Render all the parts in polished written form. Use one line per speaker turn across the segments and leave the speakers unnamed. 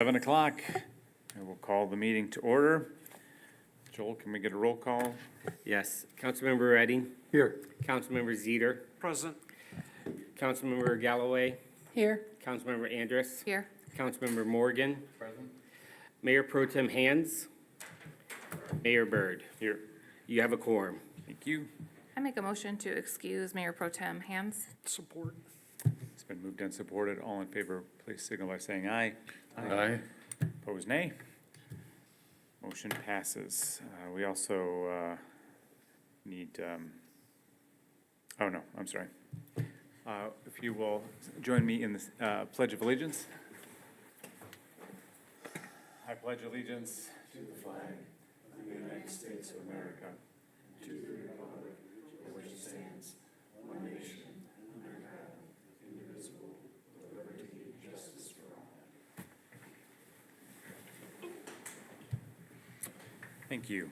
7 o'clock, and we'll call the meeting to order. Joel, can we get a roll call?
Yes. Councilmember Redding.
Here.
Councilmember Zeter.
Present.
Councilmember Galloway.
Here.
Councilmember Andrus.
Here.
Councilmember Morgan.
Present.
Mayor Pro Tem Hands. Mayor Byrd.
Here.
You have a quorum.
Thank you.
I make a motion to excuse Mayor Pro Tem Hands.
Support.
It's been moved and supported. All in favor, please signal by saying aye.
Aye.
Opposed, nay. Motion passes. We also need, oh no, I'm sorry. If you will join me in the Pledge of Allegiance. I pledge allegiance to the flag of the United States of America, to the republic for which it stands, one nation, under God, indivisible, with liberty and justice for all. Thank you.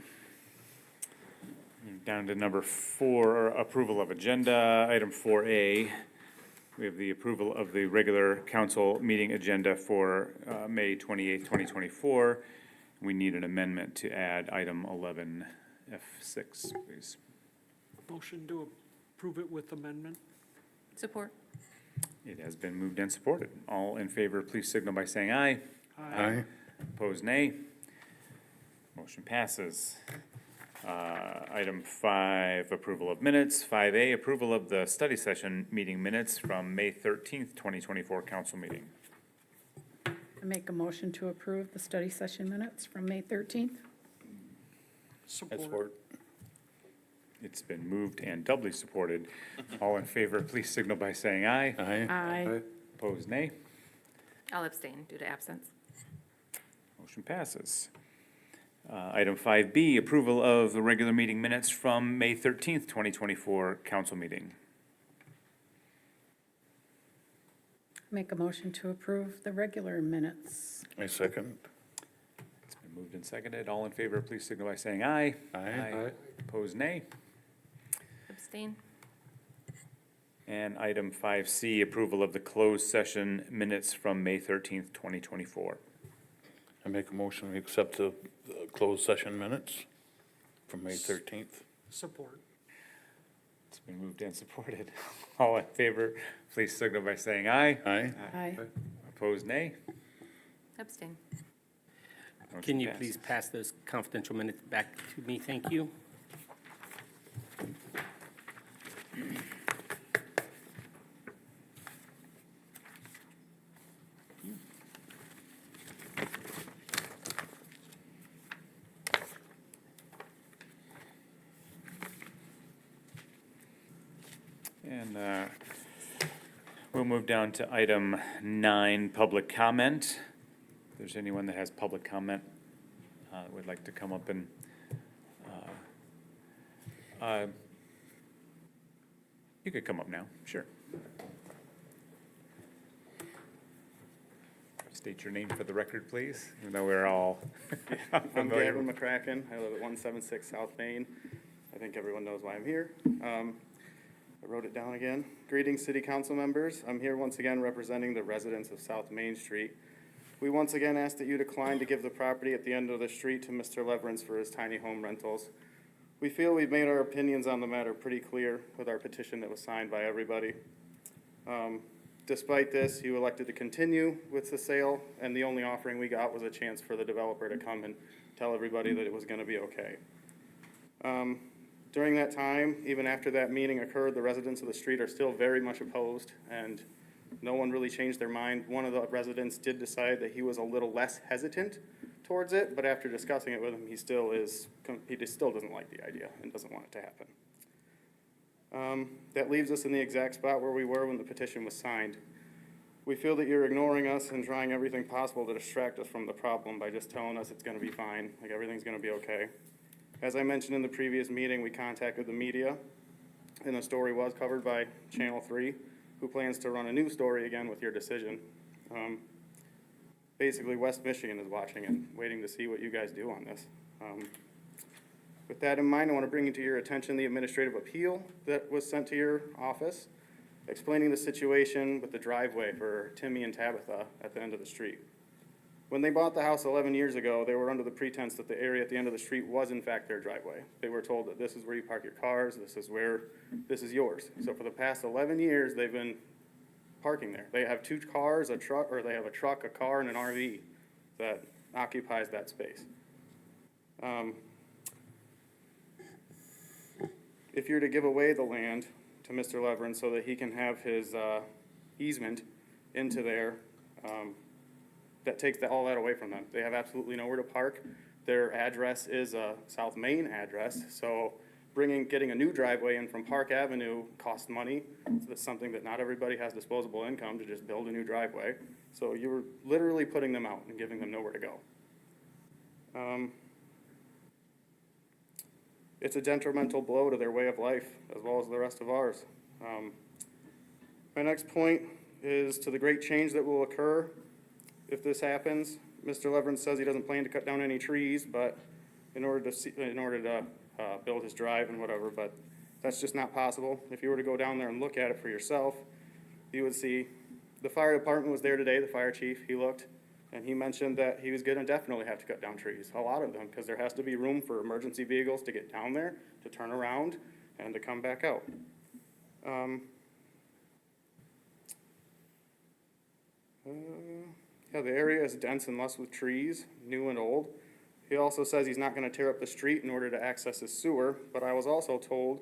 Down to number 4, approval of agenda. Item 4A, we have the approval of the regular council meeting agenda for May 28th, 2024. We need an amendment to add item 11F6, please.
Motion to approve it with amendment.
Support.
It has been moved and supported. All in favor, please signal by saying aye.
Aye.
Opposed, nay. Motion passes. Item 5, approval of minutes. 5A, approval of the study session meeting minutes from May 13th, 2024 council meeting.
I make a motion to approve the study session minutes from May 13th.
Support.
It's been moved and doubly supported. All in favor, please signal by saying aye.
Aye.
Opposed, nay.
I'll abstain due to absence.
Motion passes. Item 5B, approval of the regular meeting minutes from May 13th, 2024 council meeting.
Make a motion to approve the regular minutes.
I second.
It's been moved and seconded. All in favor, please signal by saying aye.
Aye.
Opposed, nay.
Abstain.
And item 5C, approval of the closed session minutes from May 13th, 2024.
I make a motion we accept the closed session minutes from May 13th.
Support.
It's been moved and supported. All in favor, please signal by saying aye.
Aye.
Aye.
Opposed, nay.
Abstain.
Motion
Can you
passes.
please pass those confidential minutes back to me? Thank you.
And we'll move down to item 9, public comment. If there's anyone that has public comment, would like to come up and, you could come up now, sure. State your name for the record, please, even though we're all
I'm
familiar.
Gavin McCracken. I live at 176 South Main. I think everyone knows why I'm here. I wrote it down again. Greetings, City Council members. I'm here once again representing the residents of South Main Street. We once again ask that you decline to give the property at the end of the street to Mr. Leverance for his tiny home rentals. We feel we've made our opinions on the matter pretty clear with our petition that was signed by everybody. Despite this, you elected to continue with the sale, and the only offering we got was a chance for the developer to come and tell everybody that it was gonna be okay. During that time, even after that meeting occurred, the residents of the street are still very much opposed, and no one really changed their mind. One of the residents did decide that he was a little less hesitant towards it, but after discussing it with him, he still doesn't like the idea and doesn't want it to happen. That leaves us in the exact spot where we were when the petition was signed. We feel that you're ignoring us and trying everything possible to distract us from the problem by just telling us it's gonna be fine, like everything's gonna be okay. As I mentioned in the previous meeting, we contacted the media, and the story was covered by Channel 3, who plans to run a new story again with your decision. Basically, West Michigan is watching and waiting to see what you guys do on this. With that in mind, I want to bring to your attention the administrative appeal that was sent to your office, explaining the situation with the driveway for Timmy and Tabitha at the end of the street. When they bought the house 11 years ago, they were under the pretense that the area at the end of the street was in fact their driveway. They were told that this is where you park your cars, this is yours. So for the past 11 years, they've been parking there. They have 2 cars, a truck, or they have a truck, a car, and an RV that occupies that space. If you're to give away the land to Mr. Leverin so that he can have his easement into there, that takes all that away from them. They have absolutely nowhere to park. Their address is a South Main address, so getting a new driveway in from Park Avenue costs money. So that's something that not everybody has disposable income to just build a new driveway. So you're literally putting them out and giving them nowhere to go. It's a detrimental blow to their way of life as well as the rest of ours. My next point is to the great change that will occur if this happens. Mr. Leverin says he doesn't plan to cut down any trees, but in order to build his drive and whatever, but that's just not possible. If you were to go down there and look at it for yourself, you would see the fire department was there today, the fire chief, he looked, and he mentioned that he was gonna definitely have to cut down trees, a lot of them, because there has to be room for emergency vehicles to get down there, to turn around, and to come back out. Yeah, the area is dense and lush with trees, new and old. He also says he's not gonna tear up the street in order to access his sewer, but I was also told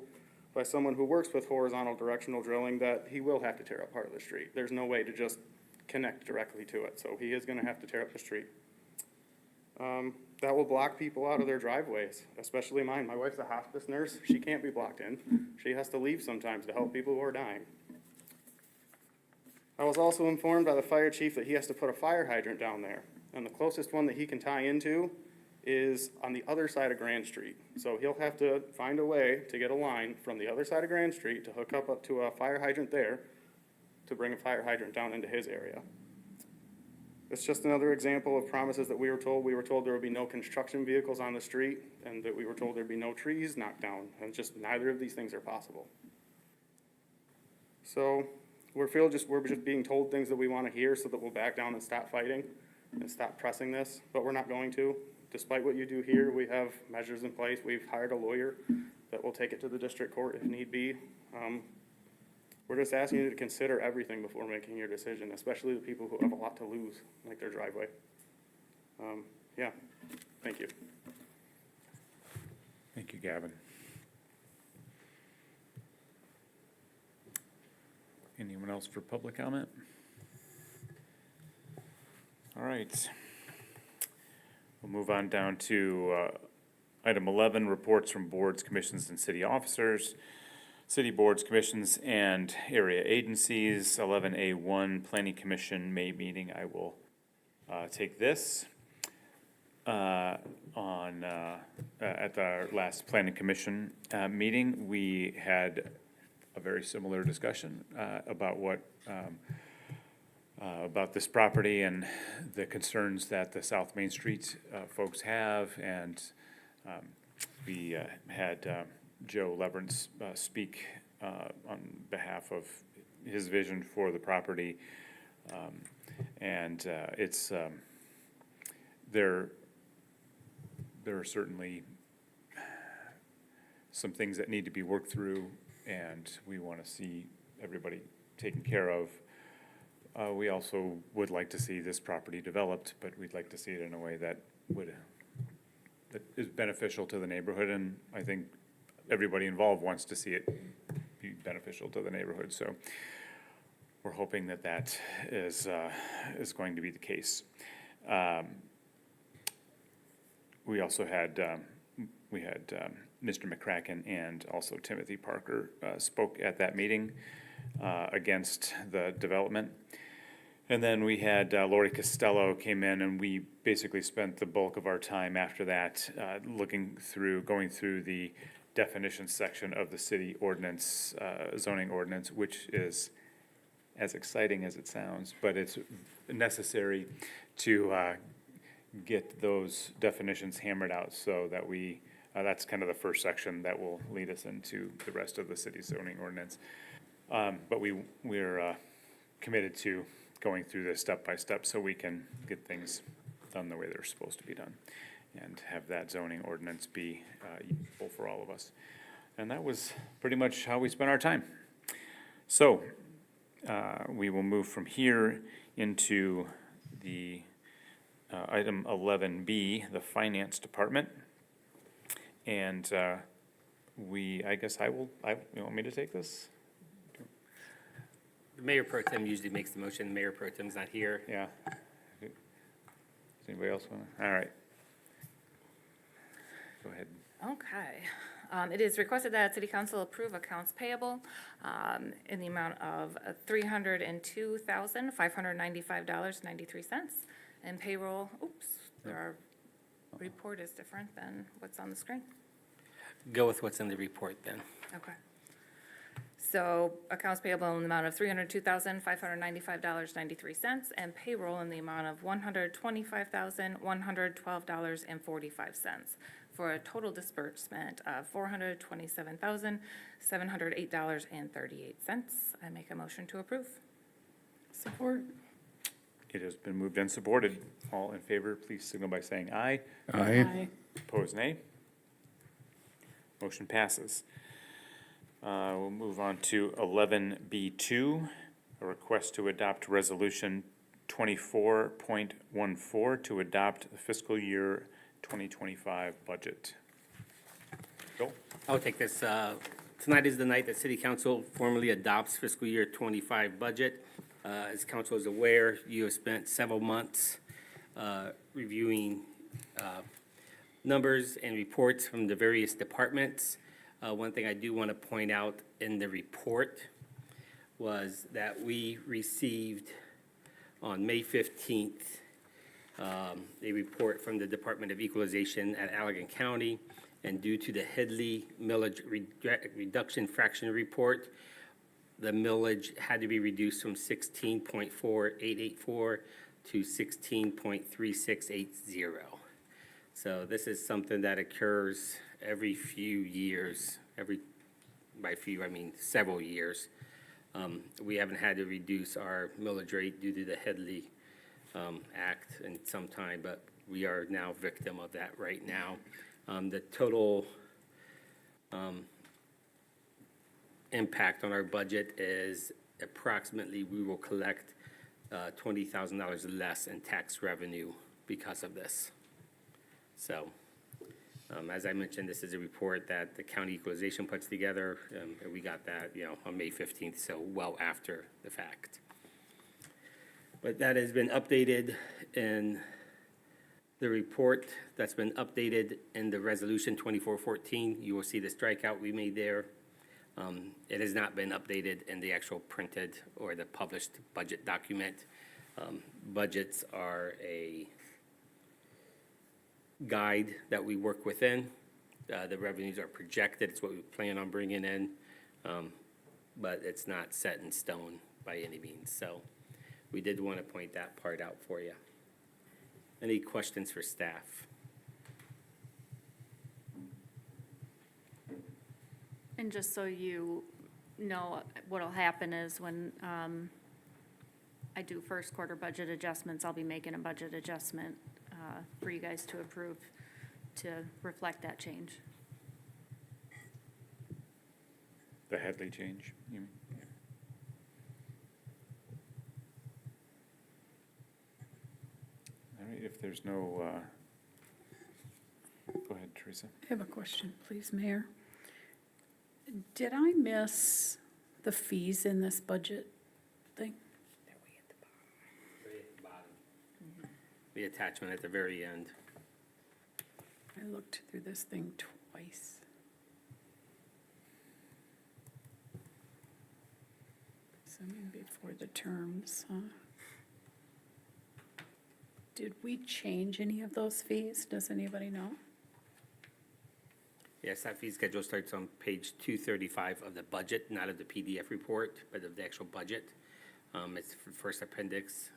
by someone who works with horizontal directional drilling that he will have to tear up part of the street. There's no way to just connect directly to it, so he is gonna have to tear up the street. That will block people out of their driveways, especially mine. My wife's a hospice nurse. She can't be blocked in. She has to leave sometimes to help people who are dying. I was also informed by the fire chief that he has to put a fire hydrant down there, and the closest one that he can tie into is on the other side of Grand Street. So he'll have to find a way to get a line from the other side of Grand Street to hook up to a fire hydrant there to bring a fire hydrant down into his area. It's just another example of promises that we were told. We were told there would be no construction vehicles on the street, and that we were told there'd be no trees knocked down, and just neither of these things are possible. So we're just being told things that we want to hear so that we'll back down and stop fighting and stop pressing this, but we're not going to. Despite what you do here, we have measures in place. We've hired a lawyer that will take it to the district court if need be. We're just asking you to consider everything before making your decision, especially the people who have a lot to lose, like their driveway. Yeah, thank you.
Thank you, Gavin. Anyone else for public comment? All right. We'll move on down to item 11, reports from boards, commissions, and city officers. City boards, commissions, and area agencies. 11A1, Planning Commission May meeting. I will take this. At our last Planning Commission meeting, we had a very similar discussion about about this property and the concerns that the South Main Street folks have, and we had Joe Leverin speak on behalf of his vision for the property, and it's there are certainly some things that need to be worked through, and we want to see everybody taken care of. We also would like to see this property developed, but we'd like to see it in a way that is beneficial to the neighborhood, and I think everybody involved wants to see it be beneficial to the neighborhood. So we're hoping that that is going to be the case. We also had Mr. McCracken and also Timothy Parker spoke at that meeting against the development. And then we had Lori Costello came in, and we basically spent the bulk of our time after that going through the definition section of the city ordinance, zoning ordinance, which is as exciting as it sounds, but it's necessary to get those definitions hammered out so that that's kind of the first section that will lead us into the rest of the city zoning ordinance. But we're committed to going through this step by step so we can get things done the way they're supposed to be done, and have that zoning ordinance be useful for all of us. And that was pretty much how we spent our time. So, we will move from here into the item 11B, the Finance Department. And I guess you want me to take this?
The Mayor Pro Tem usually makes the motion. Mayor Pro Tem's not here.
Yeah. Does anybody else want to? All right. Go ahead.
Okay. It is requested that City Council approve accounts payable in the amount of $302,595.93. And payroll, our report is different than what's on the screen.
Go with what's in the report then.
Okay. So accounts payable in the amount of $302,595.93 and payroll in the amount of $125,112.45 for a total disbursement of $427,708.38. I make a motion to approve.
Support.
It has been moved and supported. All in favor, please signal by saying aye.
Aye.
Opposed, nay. Motion passes. We'll move on to 11B2, a request to adopt Resolution 24.14 to adopt the fiscal year 2025 budget. Joel?
I'll take this. Tonight is the night that City Council formally adopts fiscal year 25 budget. As council is aware, you have spent several months reviewing numbers and reports from the various departments. One thing I do want to point out in the report was that we received on May 15th a report from the Department of Equalization at Allegan County, and due to the Headley millage reduction fraction report, the millage had to be reduced from 16.4884 to 16.3680. So this is something that occurs every few years, by few, I mean several years. We haven't had to reduce our millage rate due to the Headley Act in some time, but we are now victim of that right now. The total impact on our budget is approximately, we will collect $20,000 less in tax revenue because of this. So, as I mentioned, this is a report that the county equalization puts together, and we got that, on May 15th, so well after the fact. But that has been updated in the report, that's been updated in the resolution 2414. You will see the strikeout we made there. It has not been updated in the actual printed or the published budget document. Budgets are a guide that we work within. The revenues are projected, it's what we plan on bringing in, but it's not set in stone by any means. So we did want to point that part out for you. Any questions for staff?
And just so you know, what'll happen is when I do first quarter budget adjustments, I'll be making a budget adjustment for you guys to approve to reflect that change.
The Headley change, you mean? Yeah. All right, if there's no, go ahead, Teresa.
I have a question, please, Mayor. Did I miss the fees in this budget thing?
The attachment at the very end.
I looked through this thing twice. So maybe before the terms, huh? Did we change any of those fees? Does anybody know?
Yes, that fee schedule starts on page 235 of the budget, not of the PDF report, but of the actual budget. It's the first appendix.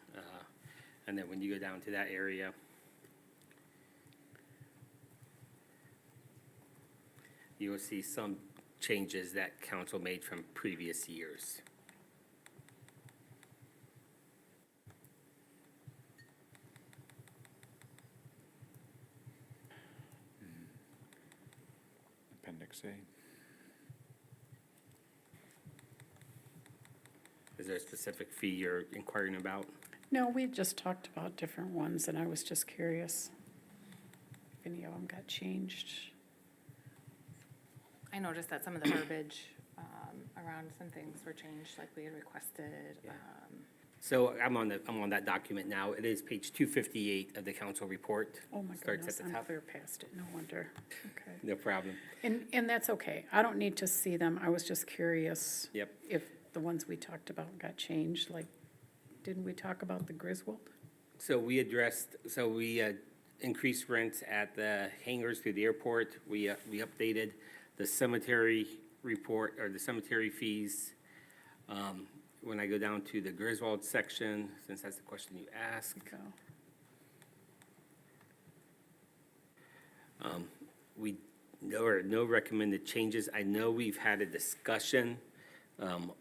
And then when you go down to that area, you will see some changes that council made from previous years.
Appendix A.
Is there a specific fee you're inquiring about?
No, we just talked about different ones, and I was just curious if any of them got changed.
I noticed that some of the verbiage around some things were changed, like we had requested.
Yeah. So I'm on that document now. It is page 258 of the council report.
Oh, my
Starts
goodness,
at the
I'm
top.
clear past it, no wonder. Okay.
No problem.
And that's okay. I don't need to see them. I was just curious.
Yep.
If the ones we talked about got changed, like, didn't we talk about the Griswold?
So we increased rents at the hangars through the airport. We updated the cemetery report, or the cemetery fees. When I go down to the Griswold section, since that's the question you asked,
Go.
there are no recommended changes. I know we've had a discussion,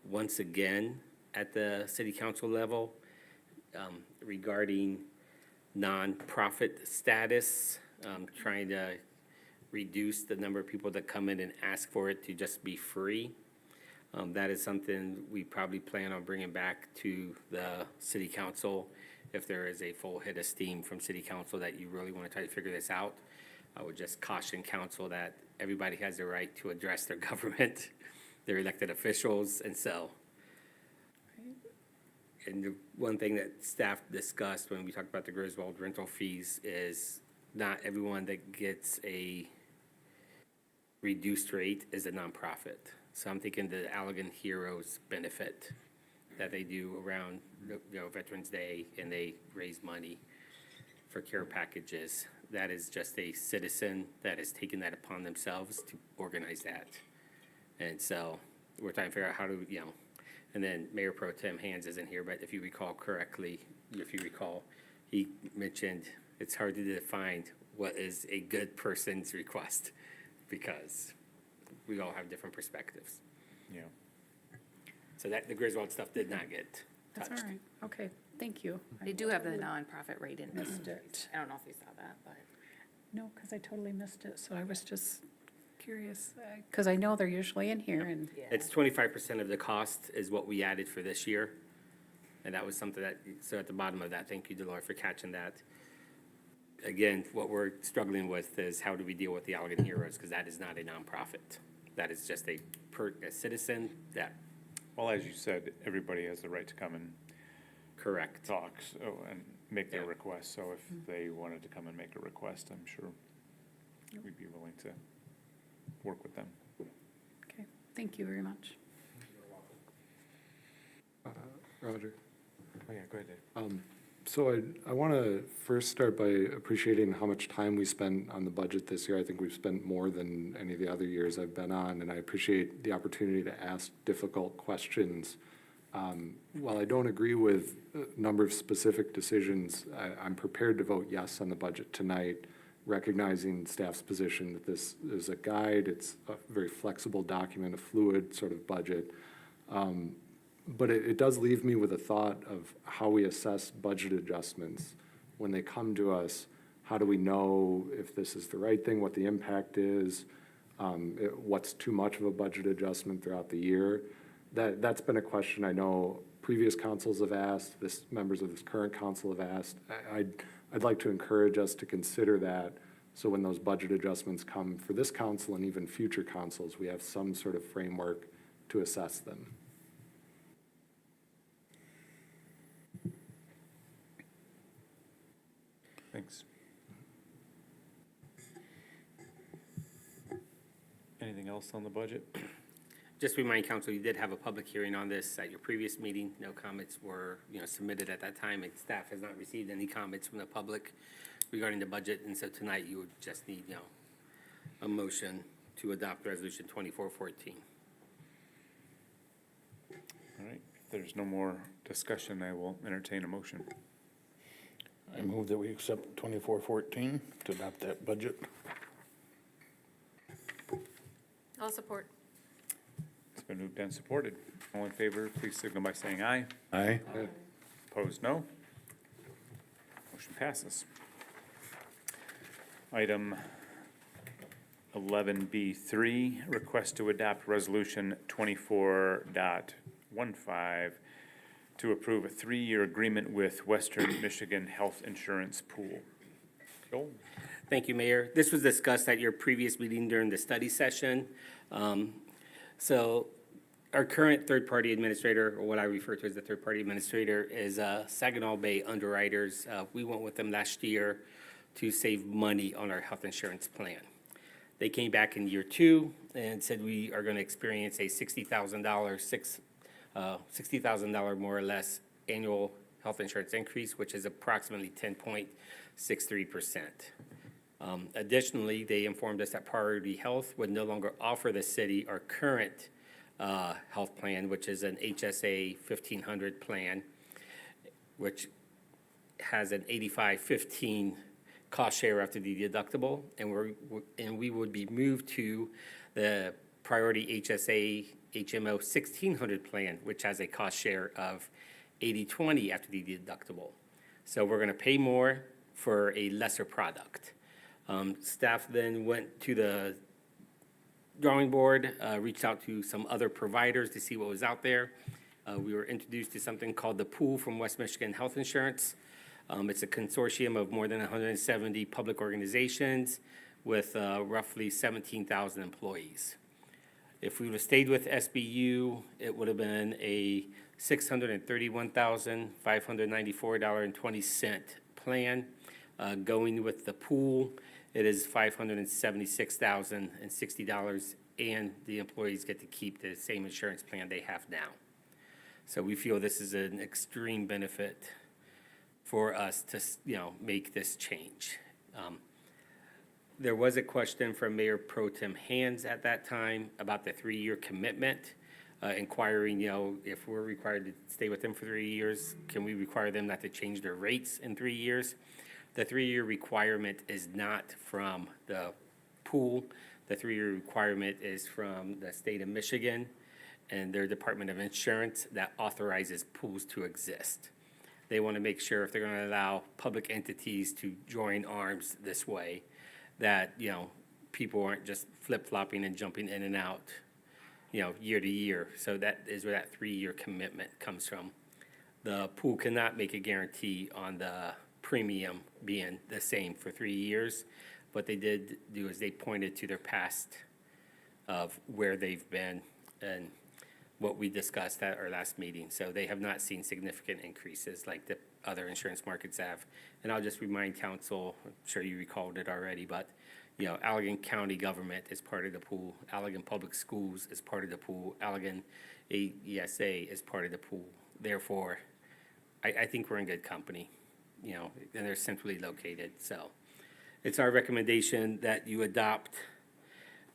once again, at the city council level, regarding nonprofit status, trying to reduce the number of people that come in and ask for it to just be free. That is something we probably plan on bringing back to the city council if there is a full head of steam from city council that you really want to try to figure this out. I would just caution council that everybody has the right to address their government, their elected officials, and so. And the one thing that staff discussed when we talked about the Griswold rental fees is not everyone that gets a reduced rate is a nonprofit. So I'm thinking the Allegan Heroes benefit that they do around, Veterans Day, and they raise money for care packages. That is just a citizen that has taken that upon themselves to organize that. And so we're trying to figure out how to, and then Mayor Pro Tem Hands isn't here, but if you recall correctly, he mentioned it's hard to define what is a good person's request because we all have different perspectives.
Yeah.
So that, the Griswold stuff did not get
That's
touched.
all right. Okay, thank you.
They do have the nonprofit rate in there.
Missed it.
I don't know if you saw that, but.
No, because I totally missed it, so I was just curious, because I know they're usually in here, and
It's 25% of the cost is what we added for this year. And that was something that, so at the bottom of that, thank you, Delora, for catching that. Again, what we're struggling with is how do we deal with the Allegan Heroes, because that is not a nonprofit. That is just a citizen that,
Well, as you said, everybody has the right to come and
correct.
talk, so, and make their
Yeah.
request. So if they wanted to come and make a request, I'm sure we'd be willing to work with them.
okay, thank you very much.
Roger.
Oh, yeah, go ahead, Dave.
So I want to first start by appreciating how much time we spent on the budget this year. I think we've spent more than any of the other years I've been on, and I appreciate the opportunity to ask difficult questions. While I don't agree with a number of specific decisions, I'm prepared to vote yes on the budget tonight, recognizing staff's position that this is a guide, it's a very flexible document, a fluid sort of budget. But it does leave me with a thought of how we assess budget adjustments. When they come to us, how do we know if this is the right thing, what the impact is, what's too much of a budget adjustment throughout the year? That's been a question I know previous councils have asked, members of this current council have asked. I'd like to encourage us to consider that, so when those budget adjustments come for this council and even future councils, we have some sort of framework to assess them.
Thanks. Anything else on the budget?
Just remind council, you did have a public hearing on this at your previous meeting. No comments were, submitted at that time, and staff has not received any comments from the public regarding the budget. And so tonight you would just need, a motion to adopt resolution 2414.
All right, if there's no more discussion, I will entertain a motion.
I move that we accept 2414 to adopt that budget.
I'll support.
It's been moved and supported. All in favor, please signal by saying aye.
Aye.
Opposed, no. Motion passes. Item 11B3, request to adopt Resolution 24.15 to approve a 3-year agreement with Western Michigan Health Insurance Pool. Joel?
Thank you, Mayor. This was discussed at your previous meeting during the study session. So our current third-party administrator, or what I refer to as the third-party administrator, is Saginaw Bay Underwriters. We went with them last year to save money on our health insurance plan. They came back in year 2 and said we are going to experience a $60,000 more or less annual health insurance increase, which is approximately 10.63%. Additionally, they informed us that Priority Health would no longer offer the city our current health plan, which is an HSA 1500 plan, which has an 85/15 cost share after the deductible, and we would be moved to the Priority HSA HMO 1600 plan, which has a cost share of 80/20 after the deductible. So we're going to pay more for a lesser product. Staff then went to the drawing board, reached out to some other providers to see what was out there. We were introduced to something called the Pool from West Michigan Health Insurance. It's a consortium of more than 170 public organizations with roughly 17,000 employees. If we would have stayed with SBU, it would have been a $631,594.20 plan. Going with the pool, it is $576,060, and the employees get to keep the same insurance plan they have now. So we feel this is an extreme benefit for us to, make this change. There was a question from Mayor Pro Tem Hands at that time about the 3-year commitment, inquiring, if we're required to stay with them for 3 years, can we require them not to change their rates in 3 years? The 3-year requirement is not from the pool. The 3-year requirement is from the state of Michigan and their Department of Insurance that authorizes pools to exist. They want to make sure if they're going to allow public entities to join arms this way, that, people aren't just flip-flopping and jumping in and out, year to year. So that is where that 3-year commitment comes from. The pool cannot make a guarantee on the premium being the same for 3 years. What they did do is they pointed to their past of where they've been and what we discussed at our last meeting. So they have not seen significant increases like the other insurance markets have. And I'll just remind council, I'm sure you recalled it already, but, Allegan County government is part of the pool. Allegan Public Schools is part of the pool. Allegan AESA is part of the pool. Therefore, I think we're in good company, and they're centrally located. So it's our recommendation that you adopt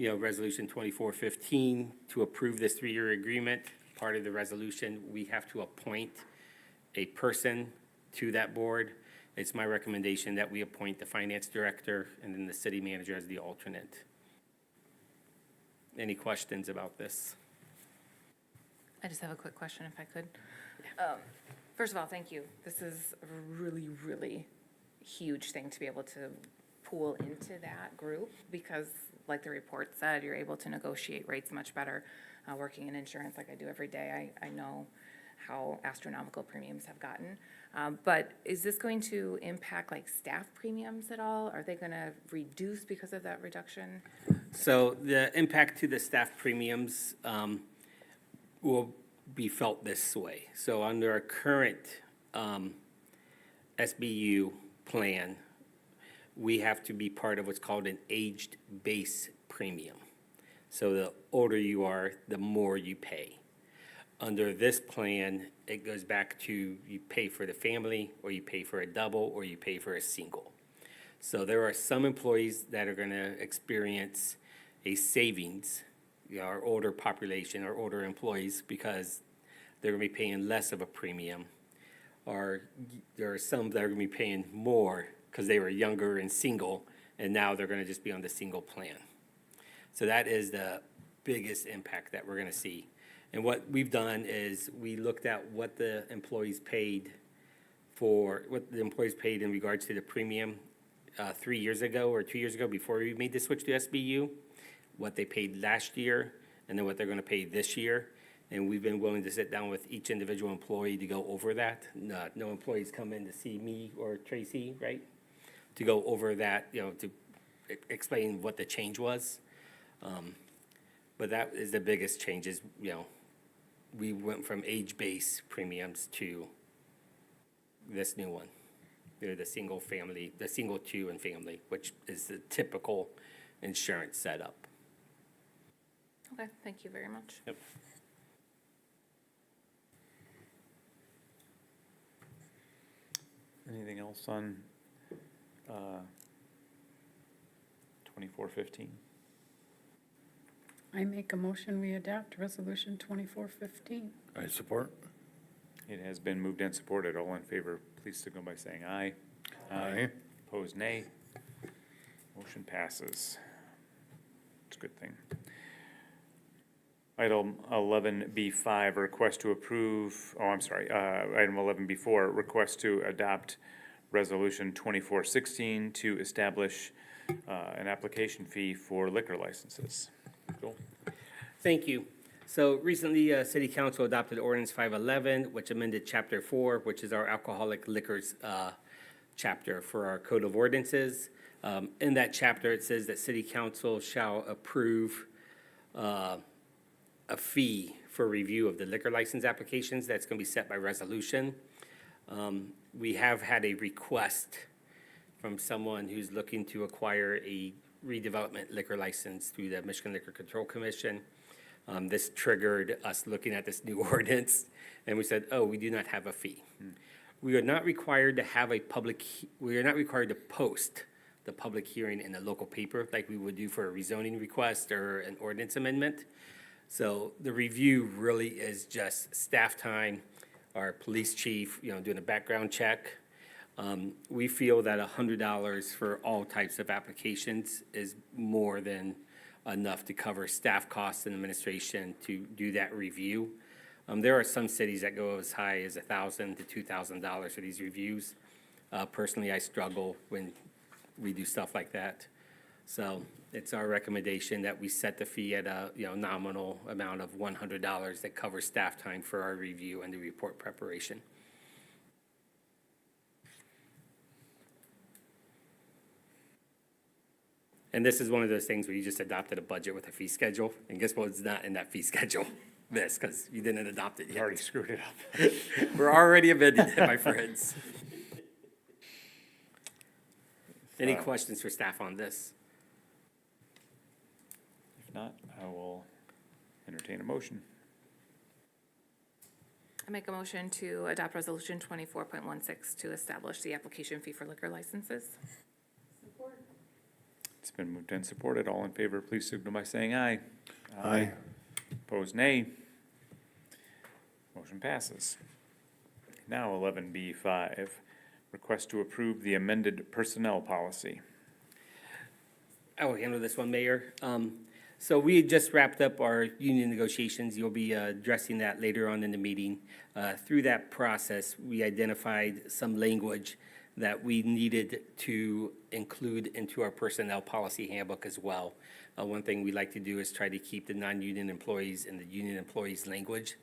Resolution 2415 to approve this 3-year agreement. Part of the resolution, we have to appoint a person to that board. It's my recommendation that we appoint the finance director and then the city manager as the alternate. Any questions about this?
I just have a quick question if I could. First of all, thank you. This is a really, really huge thing to be able to pool into that group because, like the report said, you're able to negotiate rates much better. Working in insurance like I do every day, I know how astronomical premiums have gotten. But is this going to impact like staff premiums at all? Are they going to reduce because of that reduction?
So the impact to the staff premiums will be felt this way. So under our current SBU plan, we have to be part of what's called an aged base premium. So the older you are, the more you pay. Under this plan, it goes back to you pay for the family, or you pay for a double, or you pay for a single. So there are some employees that are going to experience a savings, our older population, our older employees, because they're going to be paying less of a premium. Or there are some that are going to be paying more because they were younger and single, and now they're going to just be on the single plan. So that is the biggest impact that we're going to see. And what we've done is we looked at what the employees paid in regards to the premium 3 years ago or 2 years ago, before we made the switch to SBU, what they paid last year, and then what they're gonna pay this year. And we've been willing to sit down with each individual employee to go over that. No employees come in to see me or Tracy, right? To go over that, to explain what the change was. But that is the biggest change is, we went from age-based premiums to this new one. They're the single family, the single two and family, which is the typical insurance setup.
Okay, thank you very much.
Yep.
Anything else on 2415?
I make a motion, we adopt Resolution 2415.
I support.
It has been moved and supported. All in favor, please signal by saying aye.
Aye.
Opposed, nay. Motion passes. It's a good thing. Item 11B5, request to approve, item 11B4, request to adopt Resolution 2416 to establish an application fee for liquor licenses. Joel?
Thank you. So recently, City Council adopted Ordinance 511, which amended Chapter 4, which is our alcoholic liquors chapter for our Code of Ordinances. In that chapter, it says that City Council shall approve a fee for review of the liquor license applications. That's going to be set by resolution. We have had a request from someone who's looking to acquire a redevelopment liquor license through the Michigan Liquor Control Commission. This triggered us looking at this new ordinance, and we said, oh, we do not have a fee. We are not required to have we are not required to post the public hearing in the local paper like we would do for a rezoning request or an ordinance amendment. So the review really is just staff time, our police chief, doing a background check. We feel that $100 for all types of applications is more than enough to cover staff costs and administration to do that review. There are some cities that go as high as $1,000 to $2,000 for these reviews. Personally, I struggle when we do stuff like that. So it's our recommendation that we set the fee at a nominal amount of $100 that covers staff time for our review and the report preparation. And this is one of those things where you just adopted a budget with a fee schedule, and guess what? It's not in that fee schedule, because you didn't adopt it
You
yet.
already screwed it up.
We're already amending it, my friends. Any questions for staff on this?
If not, I will entertain a motion.
I make a motion to adopt Resolution 24.16 to establish the application fee for liquor licenses.
It's been moved and supported. All in favor, please signal by saying aye.
Aye.
Opposed, nay. Motion passes. Now 11B5, request to approve the amended personnel policy.
I will handle this one, Mayor. So we had just wrapped up our union negotiations. You'll be addressing that later on in the meeting. Through that process, we identified some language that we needed to include into our personnel policy handbook as well. One thing we like to do is try to keep the non-union employees and the union employees' language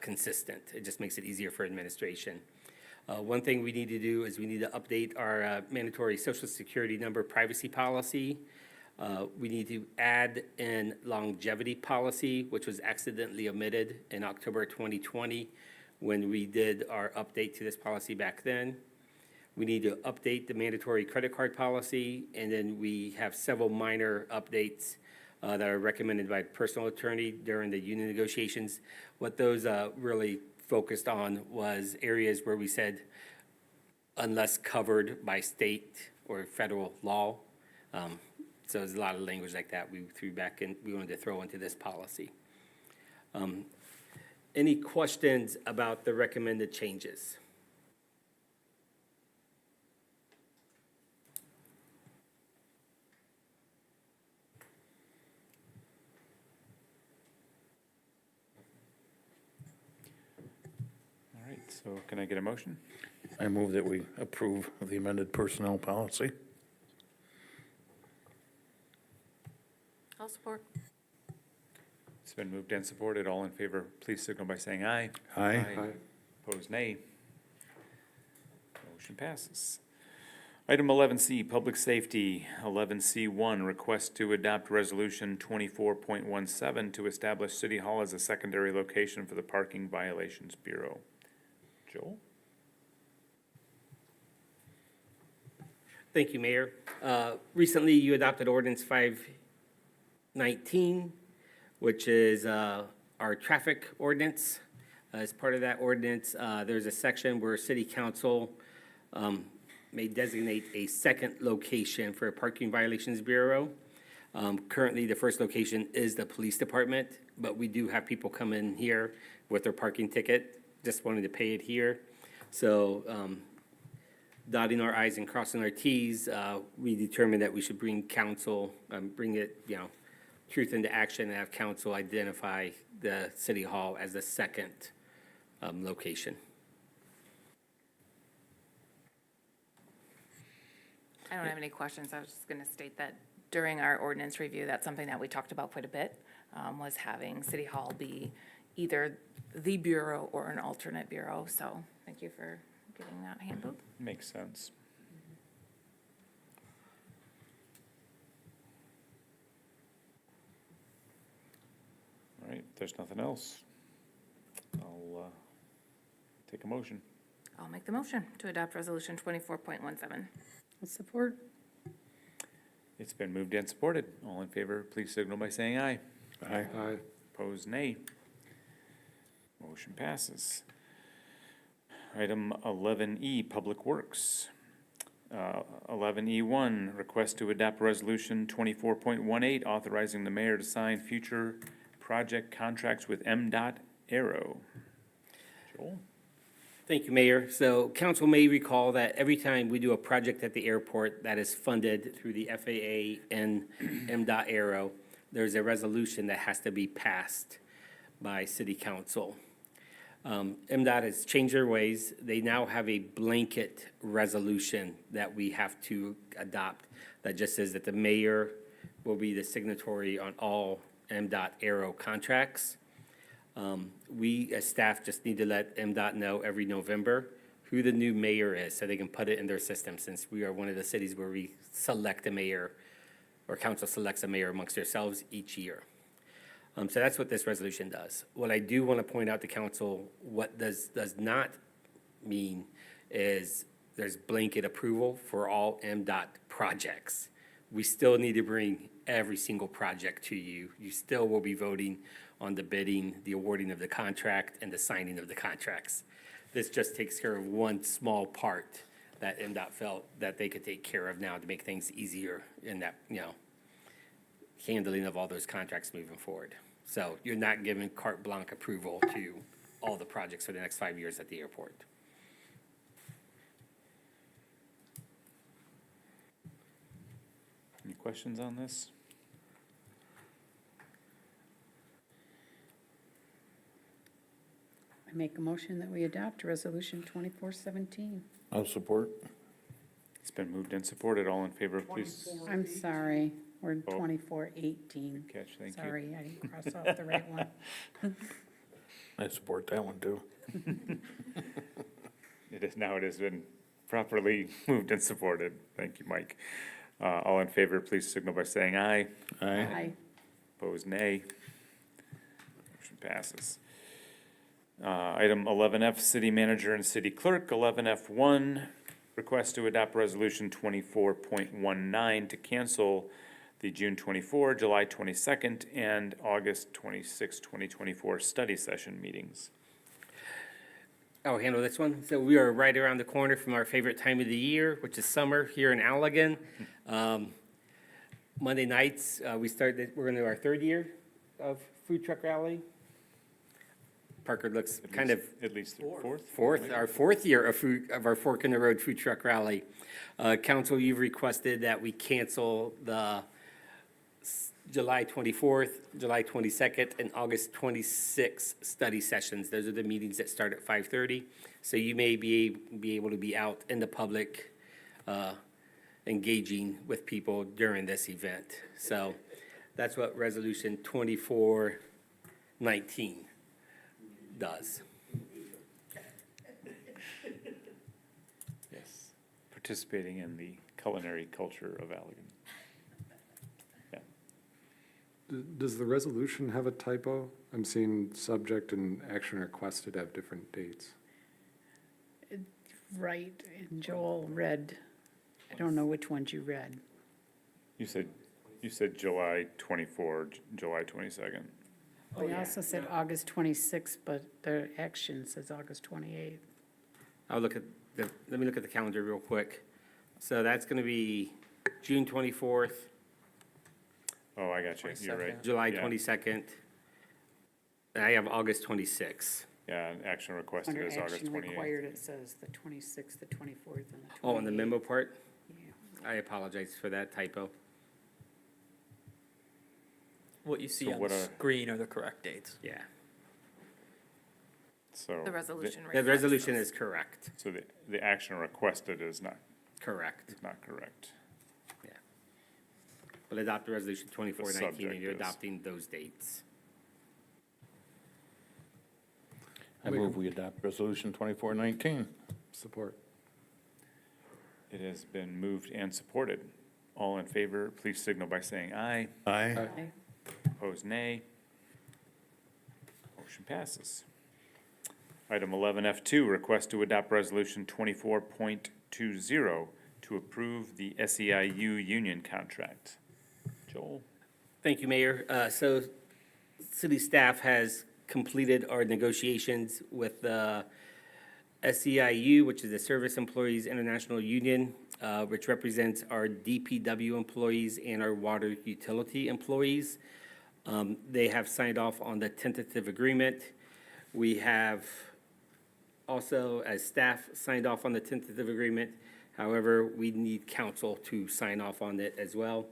consistent. It just makes it easier for administration. One thing we need to do is we need to update our mandatory Social Security number privacy policy. We need to add in longevity policy, which was accidentally omitted in October 2020 when we did our update to this policy back then. We need to update the mandatory credit card policy, and then we have several minor updates that are recommended by personal attorney during the union negotiations. What those really focused on was areas where we said, unless covered by state or federal law. So there's a lot of language like that we threw back in, we wanted to throw into this policy. Any questions about the recommended changes?
All right, so can I get a motion?
I move that we approve the amended personnel policy.
support.
It's been moved and supported. All in favor, please signal by saying aye.
Aye.
Opposed, nay. Motion passes. Item 11C, Public Safety. 11C1, request to adopt Resolution 24.17 to establish City Hall as a secondary location for the Parking Violations Bureau. Joel?
Thank you, Mayor. Recently, you adopted ordinance 519, which is our traffic ordinance. As part of that ordinance, there's a section where City Council may designate a second location for a Parking Violations Bureau. Currently, the first location is the Police Department, but we do have people come in here with their parking ticket, just wanting to pay it here. So dotting our i's and crossing our t's, we determined that we should bring council, bring it, truth into action and have council identify the City Hall as the second location.
I don't have any questions. I was just going to state that during our ordinance review, that's something that we talked about quite a bit, was having City Hall be either the bureau or an alternate bureau. So thank you for getting that handled.
Makes sense. All right, if there's nothing else, I'll take a motion.
I'll make the motion to adopt Resolution 24.17.
Support.
It's been moved and supported. All in favor, please signal by saying aye.
Aye.
Aye.
Opposed, nay. Motion passes. Item 11E, Public Works. 11E1, request to adopt Resolution 24.18, authorizing the mayor to sign future project contracts with MDOT-AERO. Joel?
Thank you, Mayor. So council may recall that every time we do a project at the airport that is funded through the FAA and MDOT-AERO, there's a resolution that has to be passed by city council. MDOT has changed their ways. They now have a blanket resolution that we have to adopt that just says that the mayor will be the signatory on all MDOT-AERO contracts. We, as staff, just need to let MDOT know every November who the new mayor is, so they can put it in their system, since we are one of the cities where we select a mayor, or council selects a mayor amongst yourselves each year. So that's what this resolution does. What I do want to point out to council, what does not mean is there's blanket approval for all MDOT projects. We still need to bring every single project to you. You still will be voting on the bidding, the awarding of the contract, and the signing of the contracts. This just takes care of one small part that MDOT felt that they could take care of now to make things easier in that, handling of all those contracts moving forward. So you're not giving carte blanche approval to all the projects for the next 5 years at the airport.
Any questions on this?
I make a motion that we adopt Resolution 2417.
I'll support.
It's been moved and supported. All in favor, please.
I'm sorry, we're
Oh.
2418.
Catch, thank you.
Sorry, I didn't cross off the right one.
I support that one too.
It has been properly moved and supported. Thank you, Mike. All in favor, please signal by saying aye.
Aye.
Opposed, nay. Motion passes. Item 11F, City Manager and City Clerk. 11F1, request to adopt Resolution 24.19 to cancel the June 24, July 22nd, and August 26, 2024 study session meetings.
I'll handle this one. So we are right around the corner from our favorite time of the year, which is summer here in Allegan. Monday nights, we're going to our third year of food truck rally. Parker looks kind of
At least fourth?
our fourth year of our Fork in the Road food truck rally. Council, you've requested that we cancel the July 24th, July 22nd, and August 26th study sessions. Those are the meetings that start at 5:30. So you may be able to be out in the public, engaging with people during this event. So That's what Resolution 2419 does.
Yes. Participating in the culinary culture of Allegan. Yeah.
Does the resolution have a typo? I'm seeing subject and action requested have different dates.
Right, and Joel read, I don't know which ones you read.
You said July 24, July 22nd.
We also said August 26th, but the action says August 28th.
I'll look at let me look at the calendar real quick. So that's going to be June 24th,
Oh, I got you. You're right.
July
Yeah.
22nd. And I have August 26th.
Yeah, and action requested
Under
is August
action
28th.
required, it says the 26th, the 24th, and the 28th.
Oh, on the memo part?
Yeah.
I apologize for that typo.
What you see
So
on
what
the
are-
screen are the correct dates.
Yeah.
So.
The resolution.
The
reflects
resolution
those.
is correct.
So the action requested is not
Correct.
correct.
Yeah. But adopt the resolution 2419 and
subject
you're
is-
adopting those dates.
I move we adopt resolution 2419.
Support.
It has been moved and supported. All in favor, please signal by saying aye.
Aye.
Okay.
Opposed, nay. Motion passes. Item 11F2, request to adopt resolution 24.20 to approve the SEIU Union Contract. Joel?
Thank you, Mayor. So city staff has completed our negotiations with the SEIU, which is the Service Employees International Union, which represents our DPW employees and our water utility employees. They have signed off on the tentative agreement. We have also, as staff, signed off on the tentative agreement. However, we need council to sign off on it as well,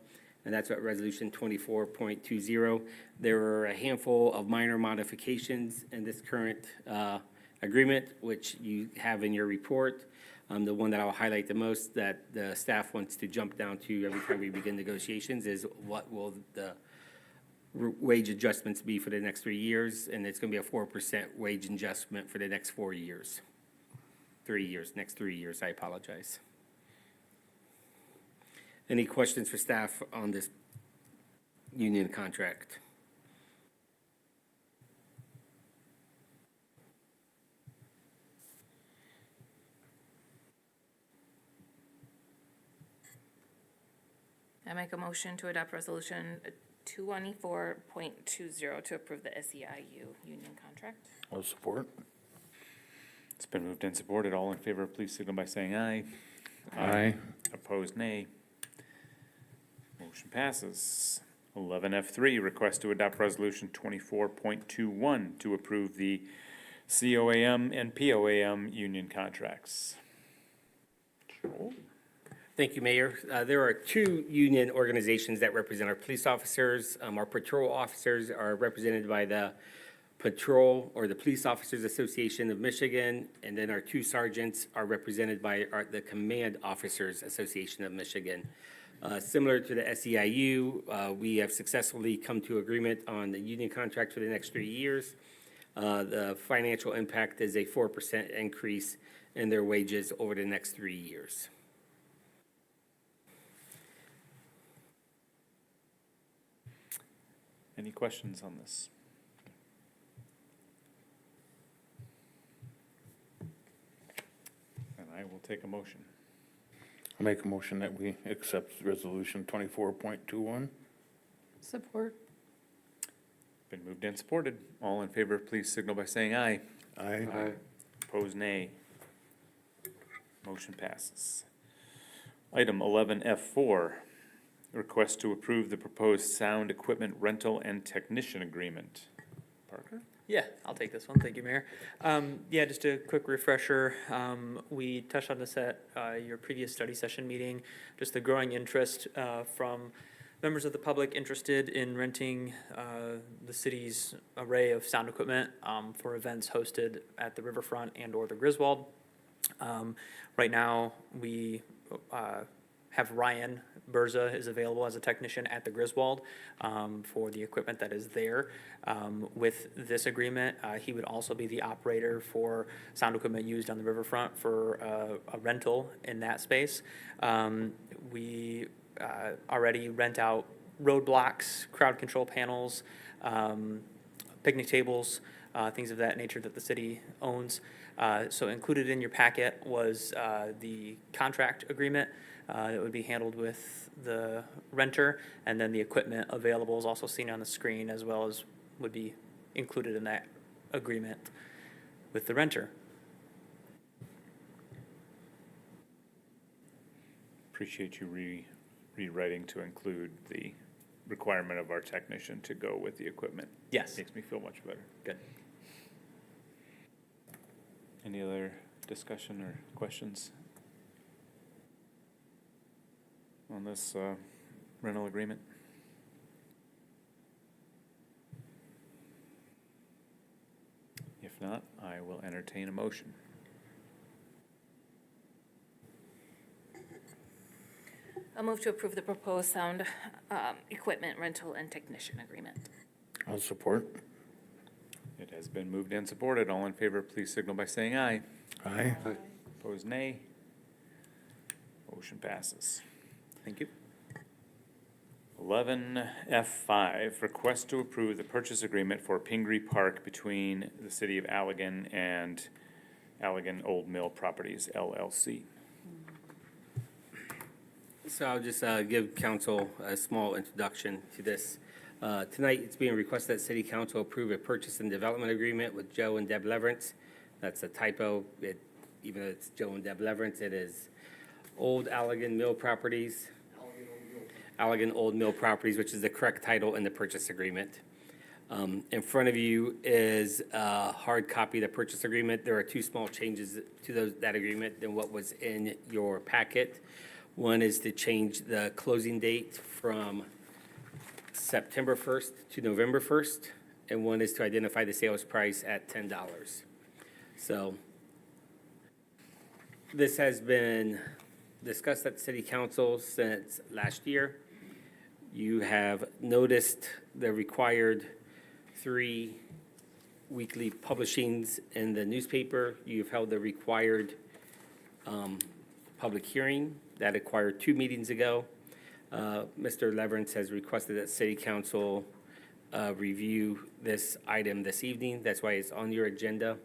and that's what Resolution 24.20. There are a handful of minor modifications in this current agreement, which you have in your report. The one that I'll highlight the most that the staff wants to jump down to every time we begin negotiations is what will the wage adjustments be for the next 3 years, and it's gonna be a 4% wage adjustment for the next 4 years. 3 years, next 3 years, I apologize. Any questions for staff on this union contract?
I make a motion to adopt resolution 24.20 to approve the SEIU Union Contract.
I'll support.
It's been moved and supported. All in favor, please signal by saying aye.
Aye.
Opposed, nay. Motion passes. 11F3, request to adopt resolution 24.21 to approve the COAM and POAM union contracts. Joel?
Thank you, Mayor. There are two union organizations that represent our police officers. Our patrol officers are represented by the Patrol or the Police Officers Association of Michigan, and then our two sergeants are represented by the Command Officers Association of Michigan. Similar to the SEIU, we have successfully come to agreement on the union contract for the next 3 years. The financial impact is a 4% increase in their wages over the next 3 years.
Any questions on this? And I will take a motion.
I make a motion that we accept resolution 24.21.
Support.
Been moved and supported. All in favor, please signal by saying aye.
Aye.
Opposed, nay. Motion passes. Item 11F4, request to approve the proposed sound equipment rental and technician agreement. Parker?
Yeah, I'll take this one. Thank you, Mayor. Yeah, just a quick refresher. We touched on this at your previous study session meeting, just the growing interest from members of the public interested in renting the city's array of sound equipment for events hosted at the riverfront and or the Griswold. Right now, we have Ryan Berza is available as a technician at the Griswold for the equipment that is there. With this agreement, he would also be the operator for sound equipment used on the riverfront for a rental in that space. We already rent out roadblocks, crowd control panels, picnic tables, things of that nature that the city owns. So included in your packet was the contract agreement that would be handled with the renter, and then the equipment available is also seen on the screen, as well as would be included in that agreement with the renter.
Appreciate you rewriting to include the requirement of our technician to go with the equipment.
Yes.
Makes me feel much better.
Good.
Any other discussion or questions on this rental agreement? If not, I will entertain a motion.
I'll move to approve the proposed sound equipment rental and technician agreement.
I'll support.
It has been moved and supported. All in favor, please signal by saying aye.
Aye.
Opposed, nay. Motion passes.
Thank you.
11F5, request to approve the purchase agreement for Pingree Park between the City of Allegan and Allegan Old Mill Properties LLC.
So I'll just give council a small introduction to this. Tonight, it's being requested that city council approve a purchase and development agreement with Joe and Deb Leverance. That's a typo. Even though it's Joe and Deb Leverance, it is Old Allegan Mill Properties. Allegan Old Mill Properties, which is the correct title in the purchase agreement. In front of you is a hard copy of the purchase agreement. There are two small changes to that agreement than what was in your packet. One is to change the closing date from September 1st to November 1st, and one is to identify the sales price at $10. So this has been discussed at the city council since last year. You have noticed the required 3 weekly publishings in the newspaper. You've held the required public hearing that acquired 2 meetings ago. Mr. Leverance has requested that city council review this item this evening. That's why it's on your agenda.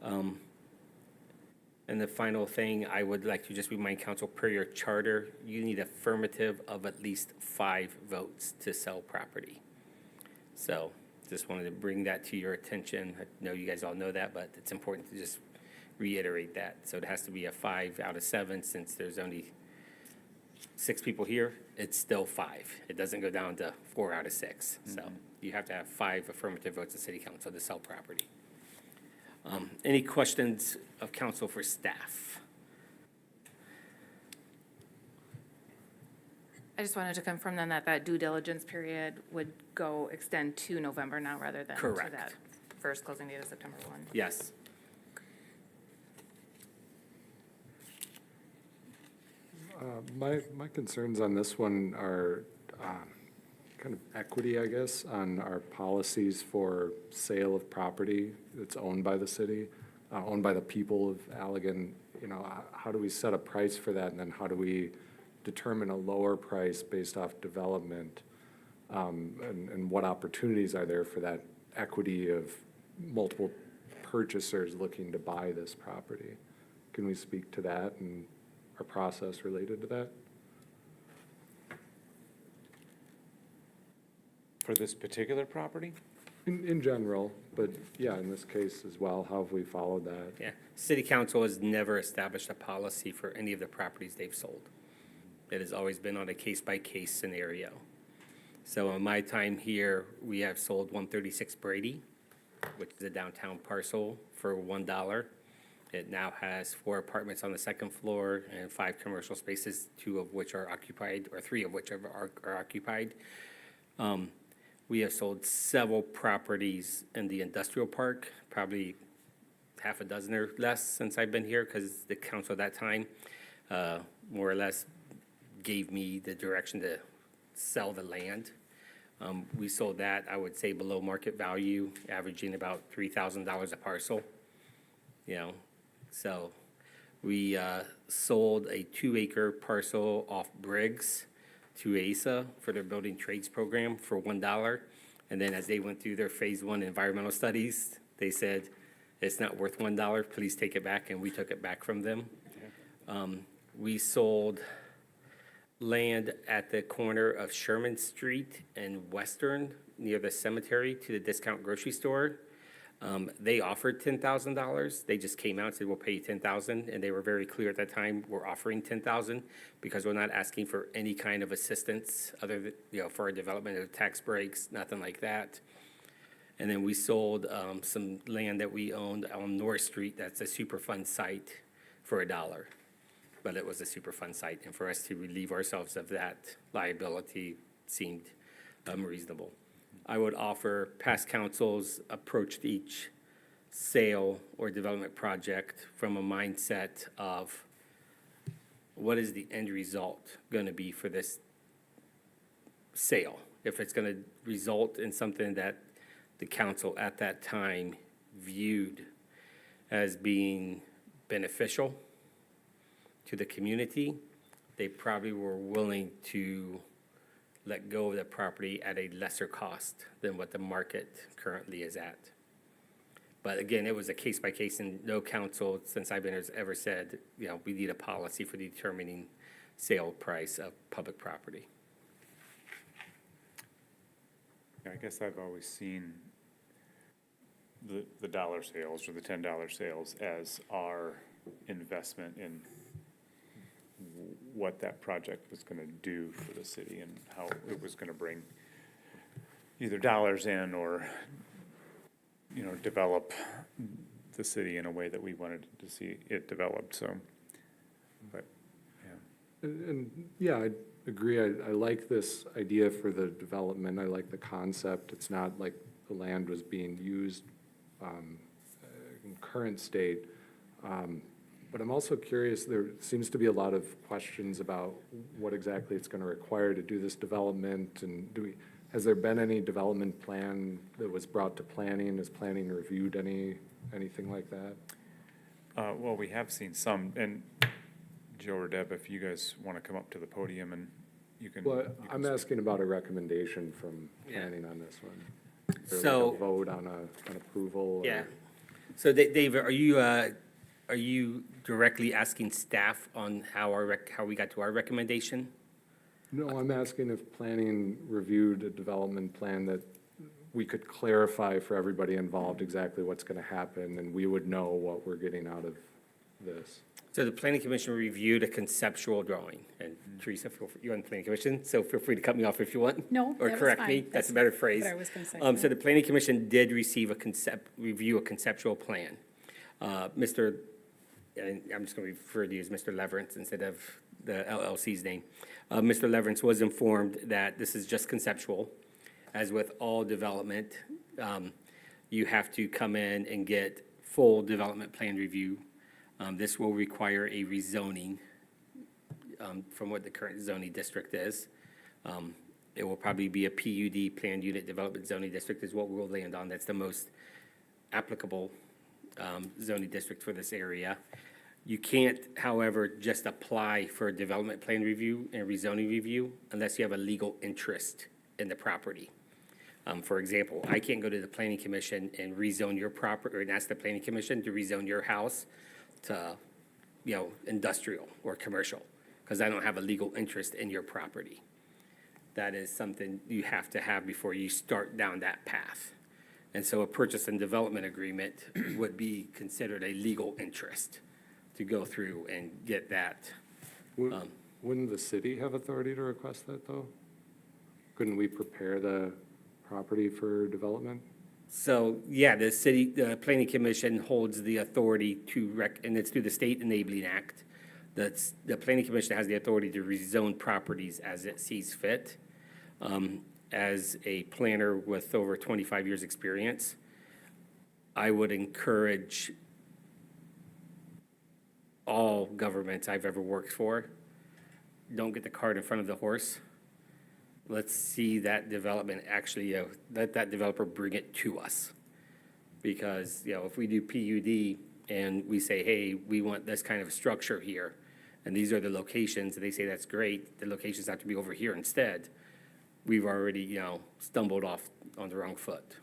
And the final thing, I would like to just remind council, per your charter, you need affirmative of at least 5 votes to sell property. So just wanted to bring that to your attention. I know you guys all know that, but it's important to just reiterate that. So it has to be a 5 out of 7, since there's only 6 people here, it's still 5. It doesn't go down to 4 out of 6. So you have to have 5 affirmative votes of city council to sell property. Any questions of council for staff?
I just wanted to confirm then that due diligence period would extend to November now rather than to
Correct.
that first closing date of September 1.
Yes.
My concerns on this one are kind of equity, I guess, on our policies for sale of property that's owned by the city, owned by the people of Allegan. You know, how do we set a price for that, and then how do we determine a lower price based off development? And what opportunities are there for that equity of multiple purchasers looking to buy this property? Can we speak to that and our process related to that?
For this particular property?
In general, but yeah, in this case as well, how have we followed that?
Yeah. City council has never established a policy for any of the properties they've sold. It has always been on a case-by-case scenario. So in my time here, we have sold 136 Brady, which is a downtown parcel, for $1. It now has 4 apartments on the second floor and 5 commercial spaces, 2 of which are occupied, or 3 of which are occupied. We have sold several properties in the industrial park, probably half a dozen or less since I've been here, because the council at that time more or less gave me the direction to sell the land. We sold that, I would say, below market value, averaging about $3,000 a parcel, you know. So we sold a 2-acre parcel off Briggs to ASA for their building trades program for $1. And then as they went through their phase 1 environmental studies, they said, it's not worth $1, please take it back, and we took it back from them. We sold land at the corner of Sherman Street and Western, near the cemetery, to the discount grocery store. They offered $10,000. They just came out and said, we'll pay you $10,000. And they were very clear at that time, we're offering $10,000 because we're not asking for any kind of assistance other than, you know, for our development of tax breaks, nothing like that. And then we sold some land that we owned on North Street. That's a Superfund site for $1. But it was a Superfund site. And for us to relieve ourselves of that liability seemed reasonable. I would offer past councils approached each sale or development project from a mindset of what is the end result going to be for this sale? If it's going to result in something that the council at that time viewed as being beneficial to the community, they probably were willing to let go of the property at a lesser cost than what the market currently is at. But again, it was a case by case, and no council since I've been here has ever said, you know, we need a policy for determining sale price of public property.
Yeah, I guess I've always seen the dollar sales or the $10 sales as our investment in what that project was gonna do for the city and how it was gonna bring either dollars in or, you know, develop the city in a way that we wanted to see it developed, so, but, yeah.
And yeah, I agree. I like this idea for the development. I like the concept. It's not like the land was being used in current state. But I'm also curious, there seems to be a lot of questions about what exactly it's going to require to do this development. And has there been any development plan that was brought to planning? Has planning reviewed anything like that?
Well, we have seen some, and Joe or Deb, if you guys want to come up to the podium and you can.
Well,
you can
I'm
speak.
asking about a recommendation from
Yeah.
planning on this one. Is there like
So-
a vote on an approval? or-
Yeah. So Dave, are you directly asking staff on how we got to our recommendation?
No, I'm asking if planning reviewed a development plan that we could clarify for everybody involved exactly what's gonna happen, and we would know what we're getting out of this.
So the planning commission reviewed a conceptual drawing, and Teresa, you're on the planning commission, so feel free to cut me off if you want.
No,
Or
that was
correct me,
fine.
that's a better phrase.
What I was gonna say.
So the planning commission did receive review a conceptual plan. And I'm just gonna refer to you as Mr. Leverance instead of the LLC's name. Mr. Leverance was informed that this is just conceptual. As with all development, you have to come in and get full development plan review. This will require a rezoning from what the current zoning district is. It will probably be a PUD, Planned Unit Development Zoning District is what we'll land on. That's the most applicable zoning district for this area. You can't, however, just apply for a development plan review and rezoning review unless you have a legal interest in the property. For example, I can't go to the planning commission and rezone your property, or ask the planning commission to rezone your house to, you know, industrial or commercial, because I don't have a legal interest in your property. That is something you have to have before you start down that path. And so a purchase and development agreement would be considered a legal interest to go through and get that.
Wouldn't the city have authority to request that, though? Couldn't we prepare the property for development?
So, yeah, the planning commission holds the authority to and it's through the State Enabling Act. The planning commission has the authority to rezone properties as it sees fit. As a planner with over 25 years' experience, I would encourage all governments I've ever worked for, don't get the cart in front of the horse. Let's see that development actually, let that developer bring it to us. Because, if we do PUD and we say, hey, we want this kind of structure here, and these are the locations, and they say that's great, the locations have to be over here instead, we've already, stumbled off on the wrong foot.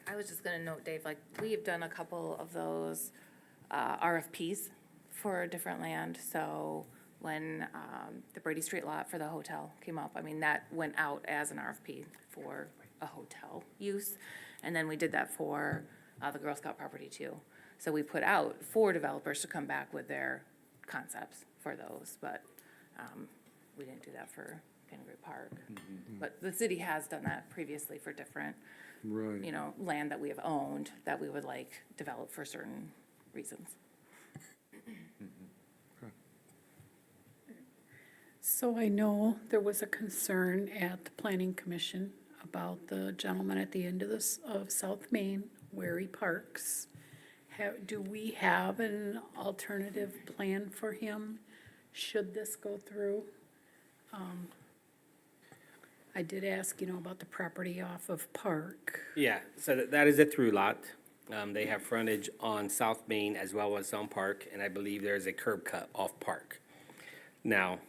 I was just gonna note, Dave, like, we've done a couple of those RFPs for different land. So when the Brady Street lot for the hotel came up, I mean, that went out as an RFP for a hotel use. And then we did that for the Girl Scout property too. So we put out 4 developers to come back with their concepts for those, but we didn't do that for Pingree Park. But the city has done that previously for different,
Right.
land that we have owned that we would like developed for certain reasons.
So I know there was a concern at the planning commission about the gentleman at the end of of South Main where he parks. Do we have an alternative plan for him should this go through? I did ask, about the property off of Park.
Yeah, so that is a through lot. They have frontage on South Main as well as on Park, and I believe there's a curb cut off Park. Now,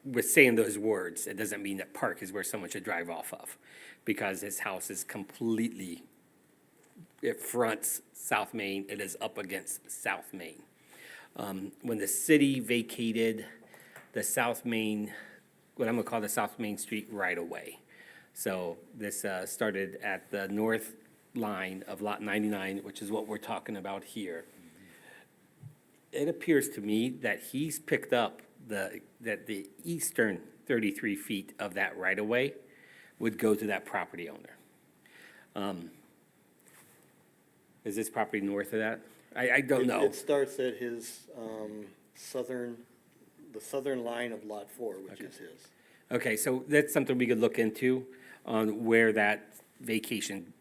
with saying those words, it doesn't mean that Park is where someone should drive off of, because his house is completely, it fronts South Main, it is up against South Main. When the city vacated the South Main, what I'm gonna call the South Main Street right away. So this started at the north line of Lot 99, which is what we're talking about here. It appears to me that he's picked up that the eastern 33 feet of that right of way would go to that property owner. Is this property north of that? I don't know.
It starts at his the southern line of Lot 4, which is his.
Okay, so that's something we could look into on where that vacation,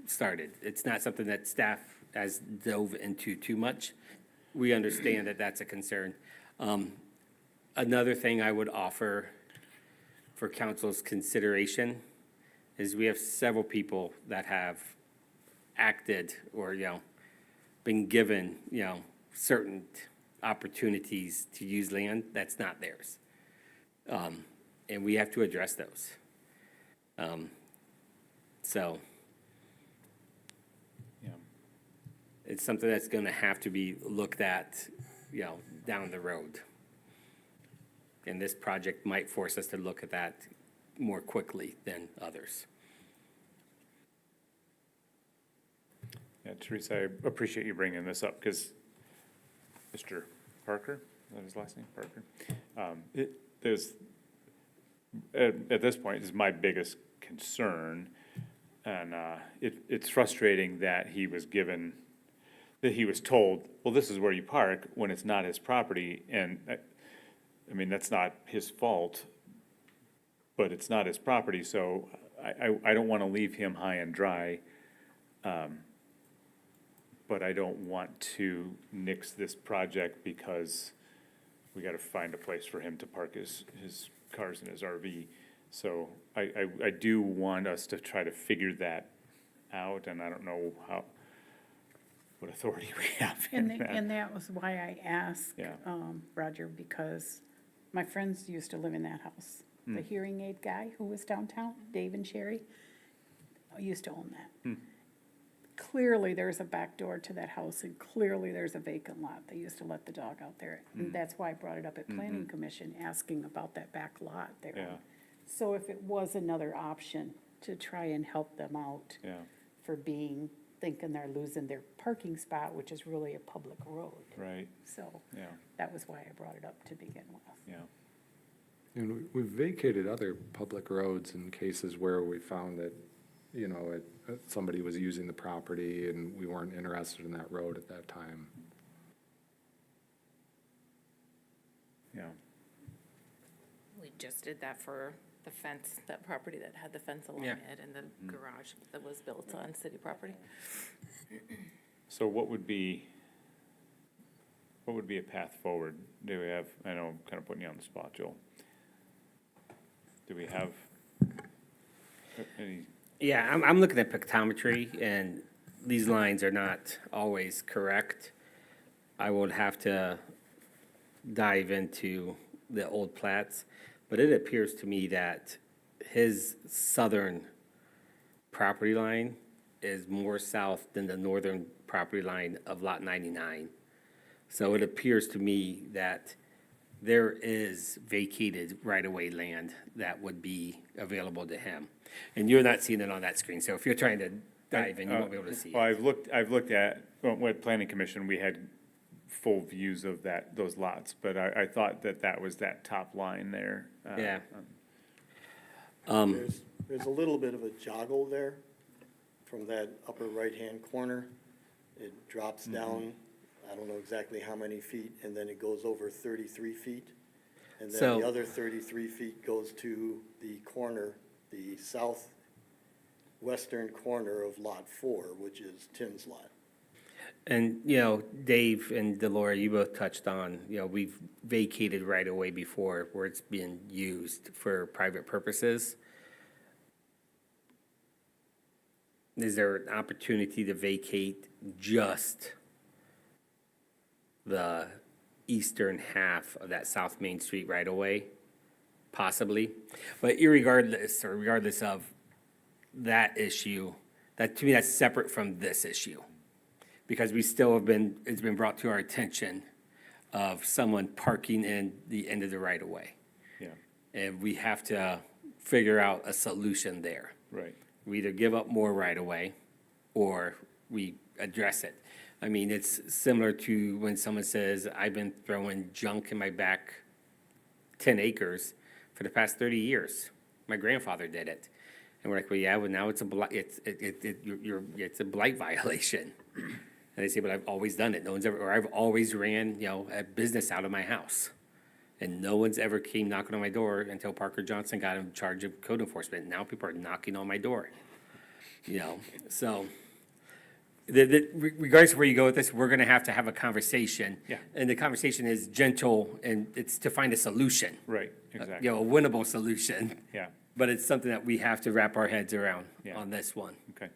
started. It's not something that staff has dove into too much. We understand that that's a concern. Another thing I would offer for council's consideration is we have several people that have acted or, been given, certain opportunities to use land that's not theirs. And we have to address those. So
Yeah.
it's something that's gonna have to be looked at, down the road. And this project might force us to look at that more quickly than others.
Yeah, Teresa, I appreciate you bringing this up, because Mr. Parker, is that his last name, Parker? At this point, is my biggest concern, and it's frustrating that he was told, well, this is where you park, when it's not his property, and, I mean, that's not his fault, but it's not his property, so I don't want to leave him high and dry. But I don't want to nix this project because we gotta find a place for him to park his cars in his RV. So I do want us to try to figure that out, and I don't know what authority we have in that.
And that was why I asked,
Yeah.
Roger, because my friends used to live in that house. The hearing aid guy who was downtown, Dave and Sherry, used to own that. Clearly, there's a back door to that house, and clearly there's a vacant lot. They used to let the dog out there. And that's why I brought it up at planning commission, asking about that back lot there.
Yeah.
So if it was another option to try and help them out
Yeah,
for thinking they're losing their parking spot, which is really a public road.
right,
So
yeah,
that was why I brought it up to begin with.
yeah.
And we've vacated other public roads in cases where we found that, somebody was using the property and we weren't interested in that road at that time.
Yeah,
We just did that for the fence, that property that had the fence along
Yeah.
it, and the garage that was built on city property.
so what would be What would be a path forward? Do we have, I know I'm kind of putting you on the spot, Joel. Do we have any,
Yeah, I'm looking at pictometry, and these lines are not always correct. I would have to dive into the old plats, but it appears to me that his southern property line is more south than the northern property line of Lot 99. So it appears to me that there is vacated right-of-way land that would be available to him. And you're not seeing it on that screen, so if you're trying to dive in, you won't be able to see
well,
it.
I've looked at, with planning commission, we had full views of those lots, but I thought that was that top line there.
Yeah.
There's a little bit of a joggle there from that upper right-hand corner. It drops down, I don't know exactly how many feet, and then it goes over 33 feet. And then
So-
the other 33 feet goes to the corner, the southwestern corner of Lot 4, which is Tim's lot.
And, Dave and Delora, you both touched on, we've vacated right away before where it's been used for private purposes. Is there an opportunity to vacate just the eastern half of that South Main Street right away? Possibly. But regardless of that issue, to me, that's separate from this issue. Because it's been brought to our attention of someone parking in the end of the right of way.
Yeah,
And we have to figure out a solution there.
right.
We either give up more right of way or we address it. I mean, it's similar to when someone says, I've been throwing junk in my back 10 acres for the past 30 years. My grandfather did it. And we're like, well, yeah, well, now it's a it's a blight violation. And they say, but I've always done it. No one's ever, or I've always ran, a business out of my house. And no one's ever came knocking on my door until Parker Johnson got in charge of code enforcement. Now people are knocking on my door. So regardless of where you go with this, we're gonna have to have a conversation.
Yeah.
And the conversation is gentle, and it's to find a solution.
Right, exactly.
A winnable solution.
Yeah,
But it's something that we have to wrap our heads around
Yeah.
on this one.
okay.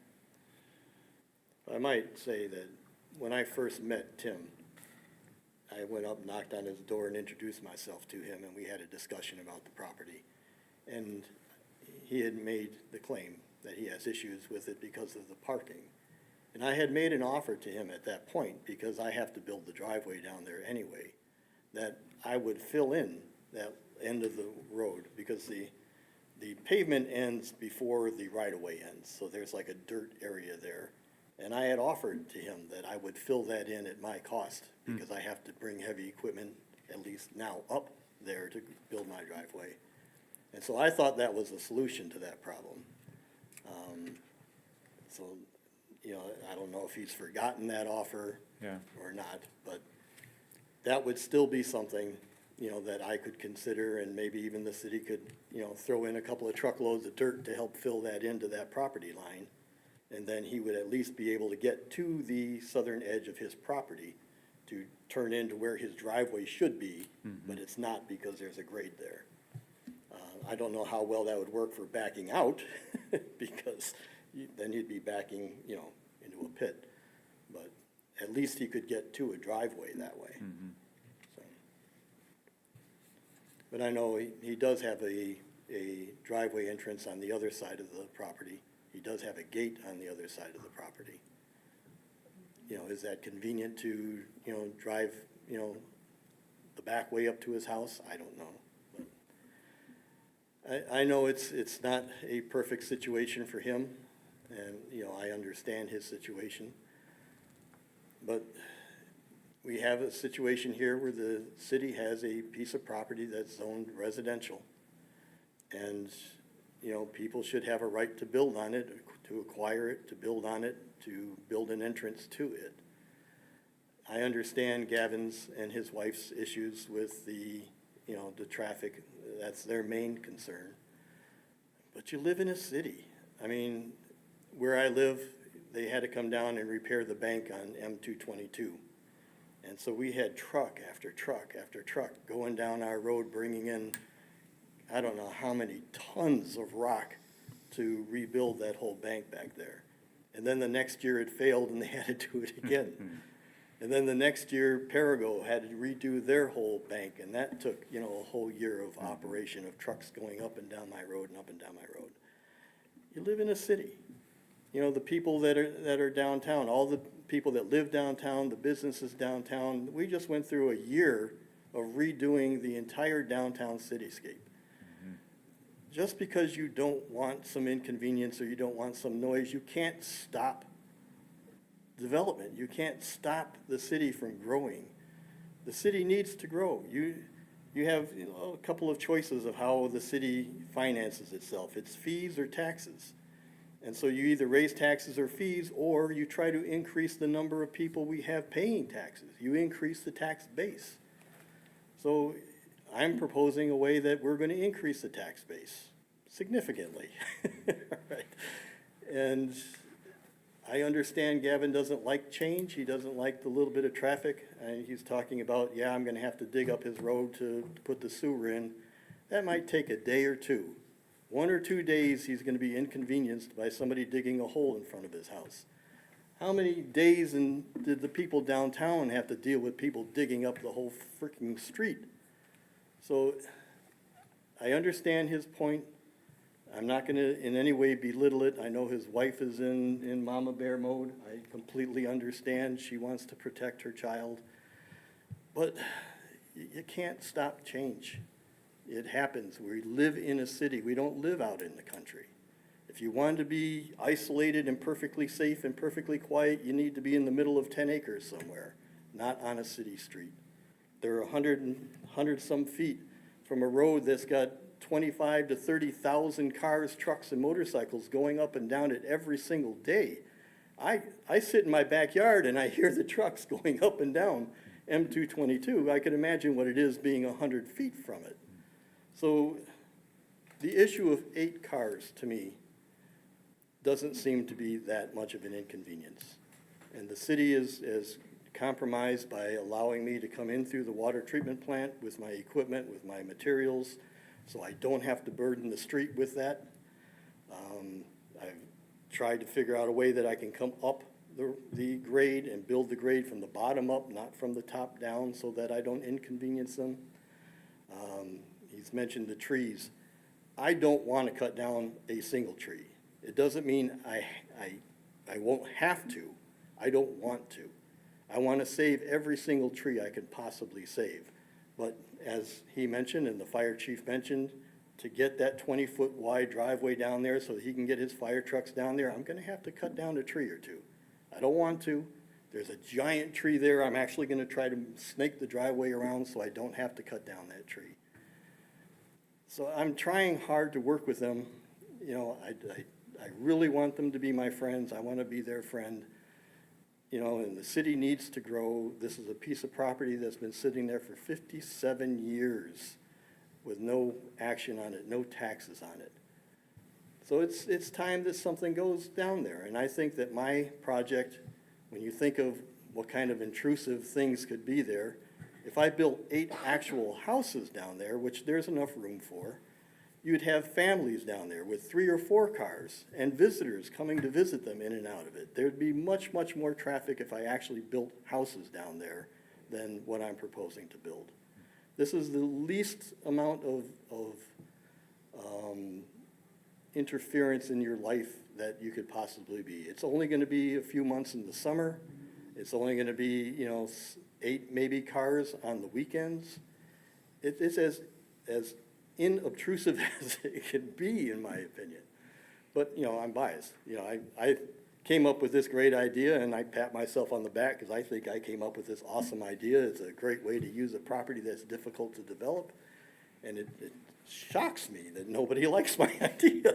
I might say that when I first met Tim, I went up, knocked on his door and introduced myself to him, and we had a discussion about the property. And he had made the claim that he has issues with it because of the parking. And I had made an offer to him at that point, because I have to build the driveway down there anyway, that I would fill in that end of the road, because the pavement ends before the right-of-way ends, so there's like a dirt area there. And I had offered to him that I would fill that in at my cost, because I have to bring heavy equipment, at least now, up there to build my driveway. And so I thought that was a solution to that problem. So, I don't know if he's forgotten that offer
Yeah.
or not, but that would still be something, that I could consider, and maybe even the city could, throw in a couple of truckloads of dirt to help fill that into that property line. And then he would at least be able to get to the southern edge of his property to turn into where his driveway should be, but it's not because there's a grade there. I don't know how well that would work for backing out, because then he'd be backing, into a pit. But at least he could get to a driveway that way. So. But I know he does have a driveway entrance on the other side of the property. He does have a gate on the other side of the property. Is that convenient to, drive, the back way up to his house? I don't know. But I know it's not a perfect situation for him, and, I understand his situation. But we have a situation here where the city has a piece of property that's zoned residential. And, people should have a right to build on it, to acquire it, to build on it, to build an entrance to it. I understand Gavin's and his wife's issues with the traffic. That's their main concern. But you live in a city. I mean, where I live, they had to come down and repair the bank on M222. And so we had truck after truck after truck going down our road, bringing in, I don't know how many tons of rock to rebuild that whole bank back there. And then the next year it failed and they had to do it again. And then the next year, Perigo had to redo their whole bank, and that took, you know, a whole year of operation of trucks going up and down my road and up and down my road. You live in a city. You know, the people that are downtown, all the people that live downtown, the businesses downtown, we just went through a year of redoing the entire downtown cityscape. Just because you don't want some inconvenience or you don't want some noise, you can't stop development. You can't stop the city from growing. The city needs to grow. You have, you know, a couple of choices of how the city finances itself. It's fees or taxes. And so you either raise taxes or fees, or you try to increase the number of people we have paying taxes. You increase the tax base. So I'm proposing a way that we're going to increase the tax base significantly. Right. And I understand Gavin doesn't like change. He doesn't like the little bit of traffic. And he's talking about, yeah, I'm going to have to dig up his road to put the sewer in. That might take a day or two. 1 or 2 days, he's going to be inconvenienced by somebody digging a hole in front of his house. How many days did the people downtown have to deal with people digging up the whole freaking street? So I understand his point. I'm not going to in any way belittle it. I know his wife is in mama bear mode. I completely understand. She wants to protect her child. But you can't stop change. It happens. We live in a city. We don't live out in the country. If you want to be isolated and perfectly safe and perfectly quiet, you need to be in the middle of 10 acres somewhere, not on a city street. There are 100 some feet from a road that's got 25 to 30,000 cars, trucks, and motorcycles going up and down it every single day. I sit in my backyard and I hear the trucks going up and down M222. I can imagine what it is being 100 feet from it. So the issue of 8 cars, to me, doesn't seem to be that much of an inconvenience. And the city is compromised by allowing me to come in through the water treatment plant with my equipment, with my materials, so I don't have to burden the street with that. I've tried to figure out a way that I can come up the grade and build the grade from the bottom up, not from the top down, so that I don't inconvenience them. He's mentioned the trees. I don't want to cut down a single tree. It doesn't mean I won't have to. I don't want to. I want to save every single tree I can possibly save. But as he mentioned and the fire chief mentioned, to get that 20-foot wide driveway down there so that he can get his fire trucks down there, I'm going to have to cut down a tree or two. I don't want to. There's a giant tree there. I'm actually going to try to snake the driveway around so I don't have to cut down that tree. So I'm trying hard to work with them. You know, I really want them to be my friends. I want to be their friend. You know, and the city needs to grow. This is a piece of property that's been sitting there for 57 years with no action on it, no taxes on it. So it's time that something goes down there. And I think that my project, when you think of what kind of intrusive things could be there, if I built 8 actual houses down there, which there's enough room for, you'd have families down there with 3 or 4 cars and visitors coming to visit them in and out of it. There'd be much, much more traffic if I actually built houses down there than what I'm proposing to build. This is the least amount of interference in your life that you could possibly be. It's only going to be a few months in the summer. It's only going to be, you know, 8 maybe cars on the weekends. It's as inobtrusive as it can be, in my opinion. But, you know, I'm biased. You know, I came up with this great idea, and I pat myself on the back because I think I came up with this awesome idea. It's a great way to use a property that's difficult to develop, and it shocks me that nobody likes my idea.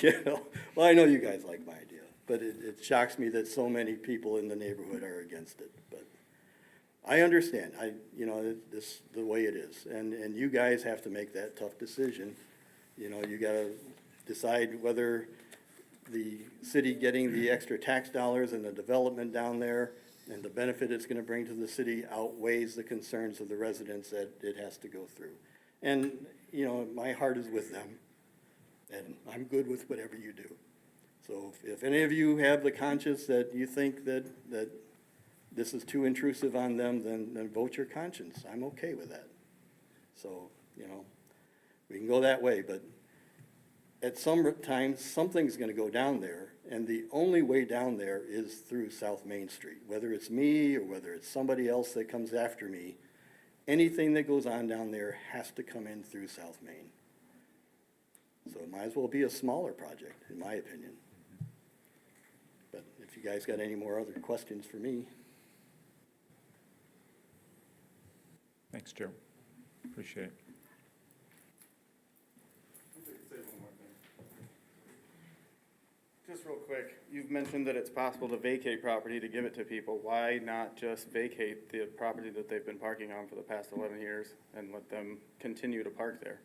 You know, well, I know you guys like my idea, but it shocks me that so many people in the neighborhood are against it. But I understand. You know, this is the way it is, and you guys have to make that tough decision. You know, you got to decide whether the city getting the extra tax dollars and the development down there And the benefit it's gonna bring to the city outweighs the concerns of the residents that it has to go through. And, you know, my heart is with them, and I'm good with whatever you do. So if any of you have the conscience that you think that this is too intrusive on them, then vote your conscience. I'm okay with that. So, you know, we can go that way, but at some times, something's gonna go down there, and the only way down there is through South Main Street. Whether it's me or whether it's somebody else that comes after me, anything that goes on down there has to come in through South Main. So it might as well be a smaller project, in my opinion. But if you guys got any more other questions for me.
Thanks, Joe. Appreciate it.
Just real quick, you've mentioned that it's possible to vacate property to give it to people. Why not just vacate the property that they've been parking on for the past 11 years and let them continue to park there?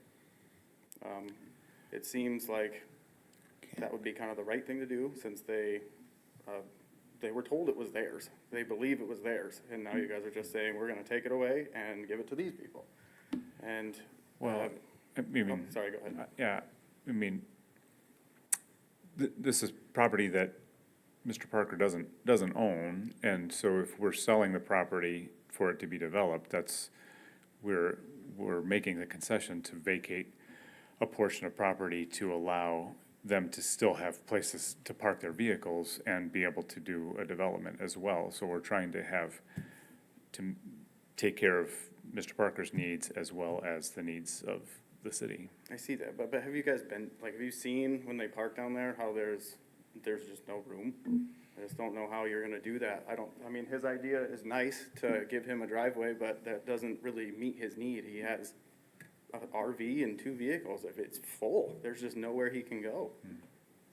It seems like that would be kind of the right thing to do, since they were told it was theirs. They believe it was theirs, and now you guys are just saying, we're gonna take it away and give it to these people. And,
Well, I mean,
sorry, go ahead.
yeah, I mean, this is property that Mr. Parker doesn't own, and so if we're selling the property for it to be developed, we're making the concession to vacate a portion of property to allow them to still have places to park their vehicles and be able to do a development as well. So we're trying to take care of Mr. Parker's needs as well as the needs of the city.
I see that, but have you guys been, like, have you seen when they park down there, how there's just no room? I just don't know how you're gonna do that. I mean, his idea is nice to give him a driveway, but that doesn't really meet his need. He has an RV and 2 vehicles. If it's full, there's just nowhere he can go.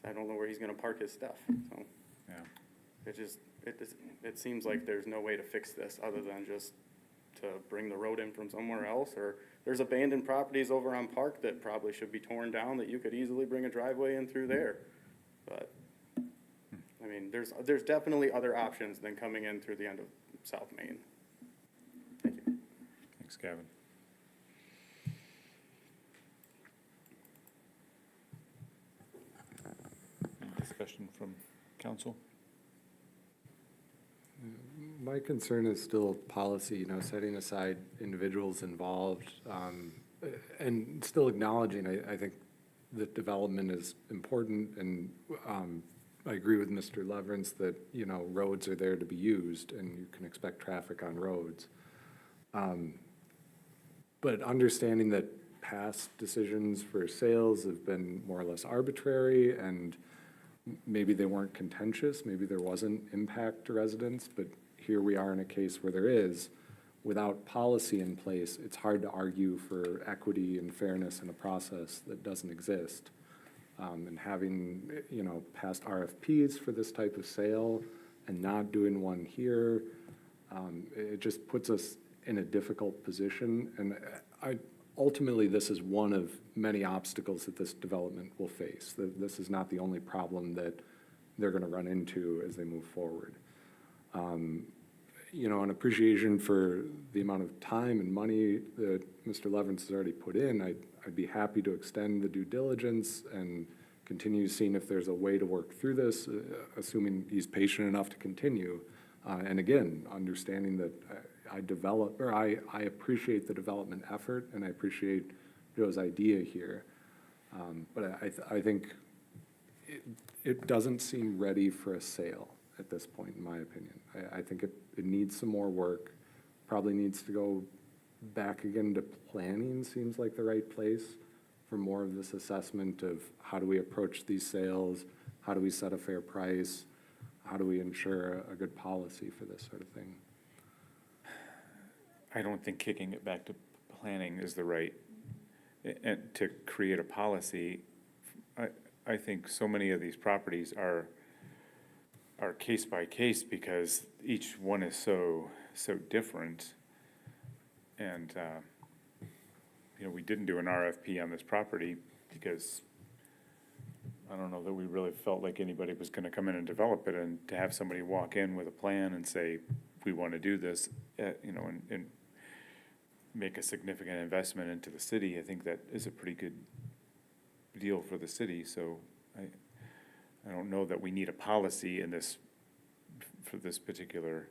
I don't know where he's gonna park his stuff, so.
Yeah.
It seems like there's no way to fix this other than just to bring the road in from somewhere else, or there's abandoned properties over on Park that probably should be torn down that you could easily bring a driveway in through there. But, I mean, there's definitely other options than coming in through the end of South Main. Thank you.
Thanks, Gavin. Any discussion from council?
My concern is still policy, you know, setting aside individuals involved, and still acknowledging, I think that development is important, and I agree with Mr. Leverance that, you know, roads are there to be used, and you can expect traffic on roads. But understanding that past decisions for sales have been more or less arbitrary, and maybe they weren't contentious, maybe there wasn't impact to residents, but here we are in a case where there is. Without policy in place, it's hard to argue for equity and fairness in a process that doesn't exist. And having, you know, past RFPs for this type of sale and not doing one here, it just puts us in a difficult position. And ultimately, this is one of many obstacles that this development will face. This is not the only problem that they're gonna run into as they move forward. You know, an appreciation for the amount of time and money that Mr. Leverance has already put in, I'd be happy to extend the due diligence and continue seeing if there's a way to work through this, assuming he's patient enough to continue. And again, understanding that I appreciate the development effort, and I appreciate Joe's idea here. But I think it doesn't seem ready for a sale at this point, in my opinion. I think it needs some more work, probably needs to go back again to planning, seems like the right place for more of this assessment of how do we approach these sales, how do we set a fair price, how do we ensure a good policy for this sort of thing.
I don't think kicking it back to planning is the right, and to create a policy. I think so many of these properties are case by case because each one is so different. And, you know, we didn't do an RFP on this property because I don't know that we really felt like anybody was gonna come in and develop it, and to have somebody walk in with a plan and say, we wanna do this, you know, and make a significant investment into the city, I think that is a pretty good deal for the city, so I don't know that we need a policy in this, for this particular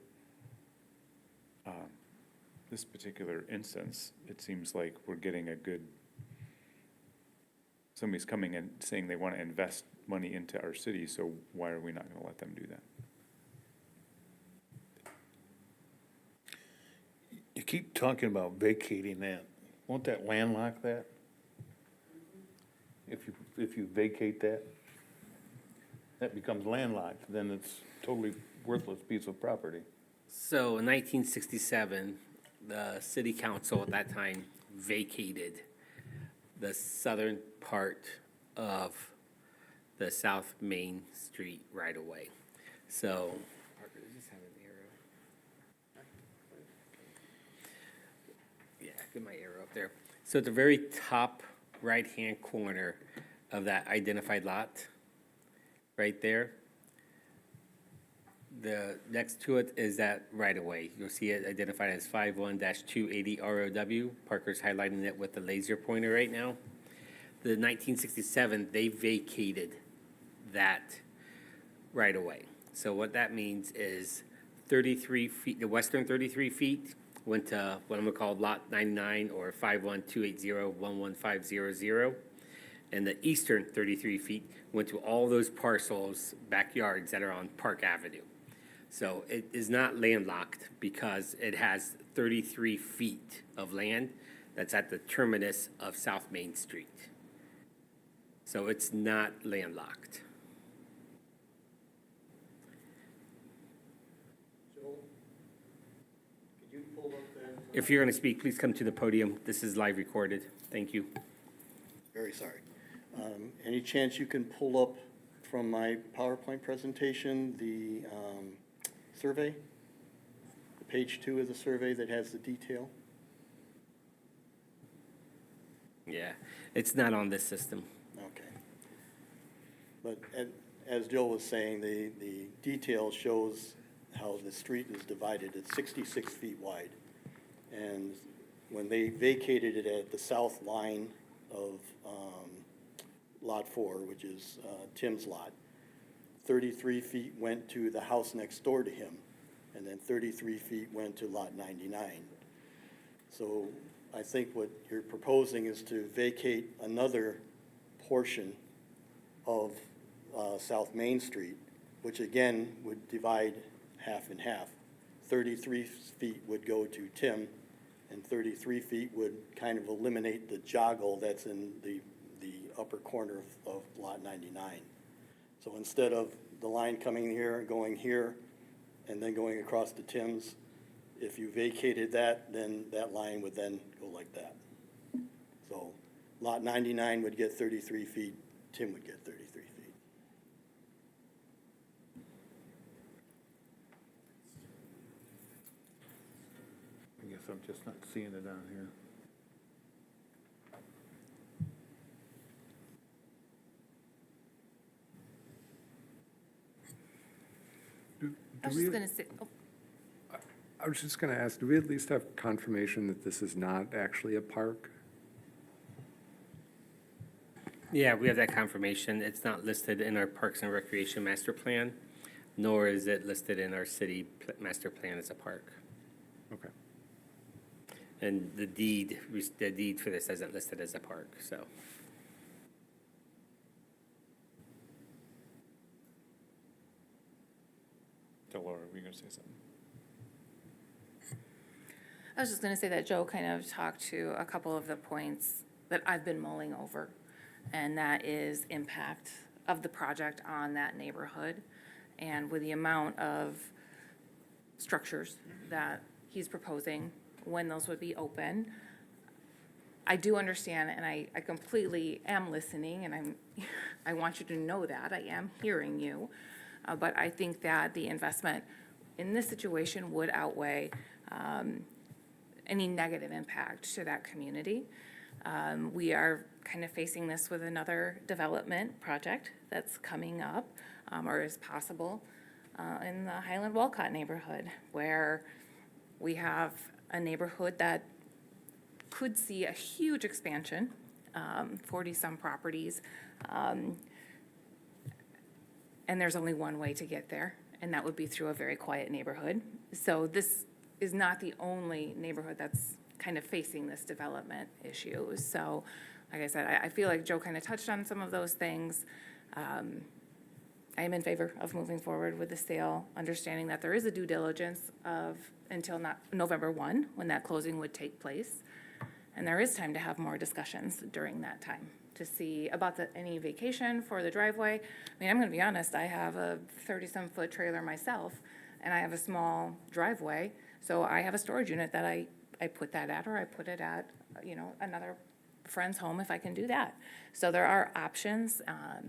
instance. It seems like we're getting a good, somebody's coming and saying they want to invest money into our city, so why are we not going to let them do that?
You keep talking about vacating that. Won't that landlock that? If you vacate that, that becomes landlocked, then it's totally worthless piece of property.
So in 1967, the city council at that time vacated the southern part of the South Main Street right-of-way. So, Parker, does this have an arrow? Yeah, get my arrow up there. So at the very top right-hand corner of that identified lot, right there, the next to it is that right-of-way. You'll see it identified as 51-280 ROW. Parker's highlighting it with the laser pointer right now. The 1967, they vacated that right-of-way. So what that means is 33 feet, the western 33 feet went to what I'm gonna call Lot 99 or 51-280-11500. And the eastern 33 feet went to all those parcels, backyards that are on Park Avenue. So it is not landlocked because it has 33 feet of land that's at the terminus of South Main Street. So it's not landlocked.
Joel, could you pull up that?
If you're going to speak, please come to the podium. This is live recorded. Thank you.
Very sorry. Any chance you can pull up from my PowerPoint presentation, the survey? The page 2 of the survey that has the detail?
Yeah, it's not on this system.
Okay. But as Joe was saying, the detail shows how the street is divided. It's 66 feet wide. And when they vacated it at the south line of Lot 4, which is Tim's lot, 33 feet went to the house next door to him, and then 33 feet went to Lot 99. So I think what you're proposing is to vacate another portion of South Main Street, which again would divide half and half. 33 feet would go to Tim, and 33 feet would kind of eliminate the joggle that's in the upper corner of Lot 99. So instead of the line coming here, going here, and then going across to Tim's, if you vacated that, then that line would then go like that. So Lot 99 would get 33 feet, Tim would get 33 feet.
I guess I'm just not seeing it on here.
I was just gonna say, oh,
I was just gonna ask, do we at least have confirmation that this is not actually a park?
Yeah, we have that confirmation. It's not listed in our Parks and Recreation Master Plan, nor is it listed in our city master plan as a park.
Okay.
And the deed for this isn't listed as a park, so.
Laura, were you going to say something?
I was just gonna say that Joe kind of talked to a couple of the points that I've been mulling over, and that is impact of the project on that neighborhood. And with the amount of structures that he's proposing, when those would be open, I do understand, and I completely am listening, and I want you to know that, I am hearing you. But I think that the investment in this situation would outweigh any negative impact to that community. We are kind of facing this with another development project that's coming up, or is possible, in the Highland Walcott neighborhood, where we have a neighborhood that could see a huge expansion, 40-some properties. And there's only one way to get there, and that would be through a very quiet neighborhood. So this is not the only neighborhood that's kind of facing this development issue. So, like I said, I feel like Joe kind of touched on some of those things. I am in favor of moving forward with the sale, understanding that there is a due diligence of until not November 1, when that closing would take place. And there is time to have more discussions during that time to see about any vacation for the driveway. I mean, I'm gonna be honest, I have a 30-some foot trailer myself, and I have a small driveway, so I have a storage unit that I put that at, or I put it at, another friend's home if I can do that. So there are options. I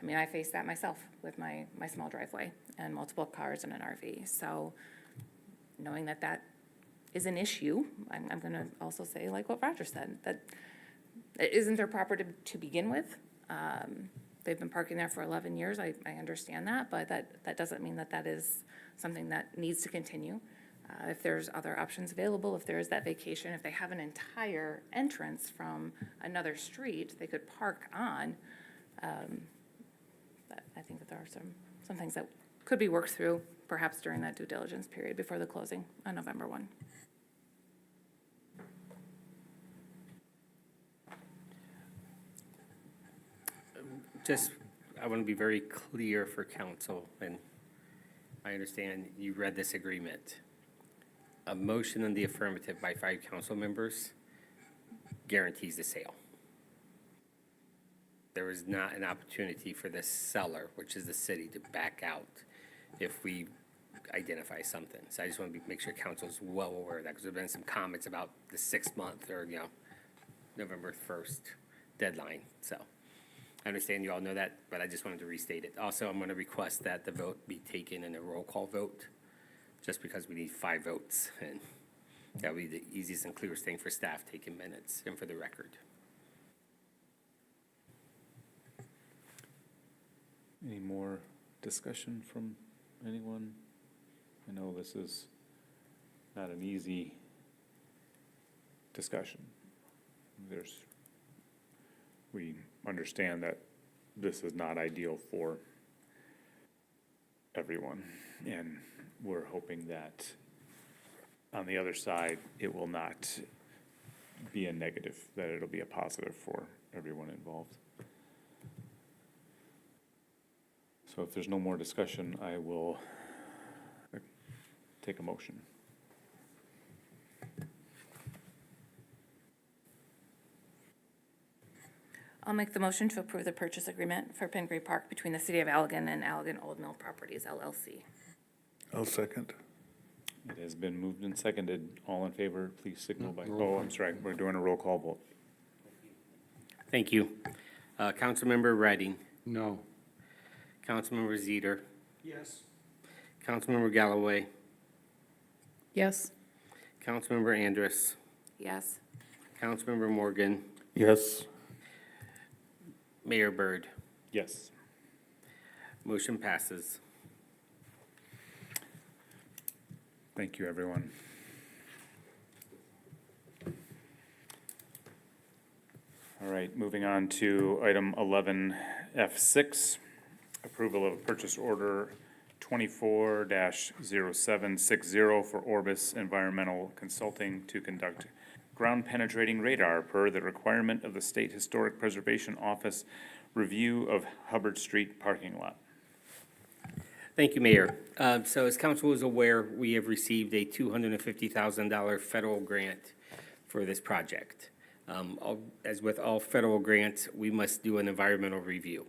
mean, I face that myself with my small driveway and multiple cars and an RV. So knowing that that is an issue, I'm gonna also say, like what Roger said, that it isn't their property to begin with. They've been parking there for 11 years, I understand that, but that doesn't mean that that is something that needs to continue. If there's other options available, if there is that vacation, if they have an entire entrance from another street they could park on, but I think that there are some things that could be worked through, perhaps during that due diligence period before the closing on November 1.
I want to be very clear for council, and I understand you read this agreement. A motion in the affirmative by 5 council members guarantees the sale. There is not an opportunity for the seller, which is the city, to back out if we identify something. So I just want to make sure council's well aware of that, because there have been some comments about the 6 month or, November 1st deadline. So I understand you all know that, but I just wanted to restate it. Also, I'm going to request that the vote be taken in a roll call vote, just because we need 5 votes, and that would be the easiest and clearest thing for staff taking minutes and for the record.
Any more discussion from anyone? I know this is not an easy discussion. We understand that this is not ideal for everyone, and we're hoping that on the other side, it will not be a negative, that it'll be a positive for everyone involved. So if there's no more discussion, I will take a motion.
I'll make the motion to approve the purchase agreement for Pingree Park between the City of Allegan and Allegan Old Mill Properties, LLC.
I'll second.
It has been moved and seconded. All in favor, please signal by, oh, I'm sorry, we're doing a roll call vote.
Thank you. Councilmember Redding,
No.
Councilmember Zeter,
Yes.
Councilmember Galloway,
Yes.
Councilmember Andrus,
Yes.
Councilmember Morgan,
Yes.
Mayor Byrd.
Yes.
Motion passes.
Thank you, everyone. All right, moving on to item 11F6, approval of purchase order 24-0760 for Orbis Environmental Consulting to conduct ground penetrating radar per the requirement of the State Historic Preservation Office review of Hubbard Street parking lot.
Thank you, Mayor. So as council is aware, we have received a $250,000 federal grant for this project. As with all federal grants, we must do an environmental review.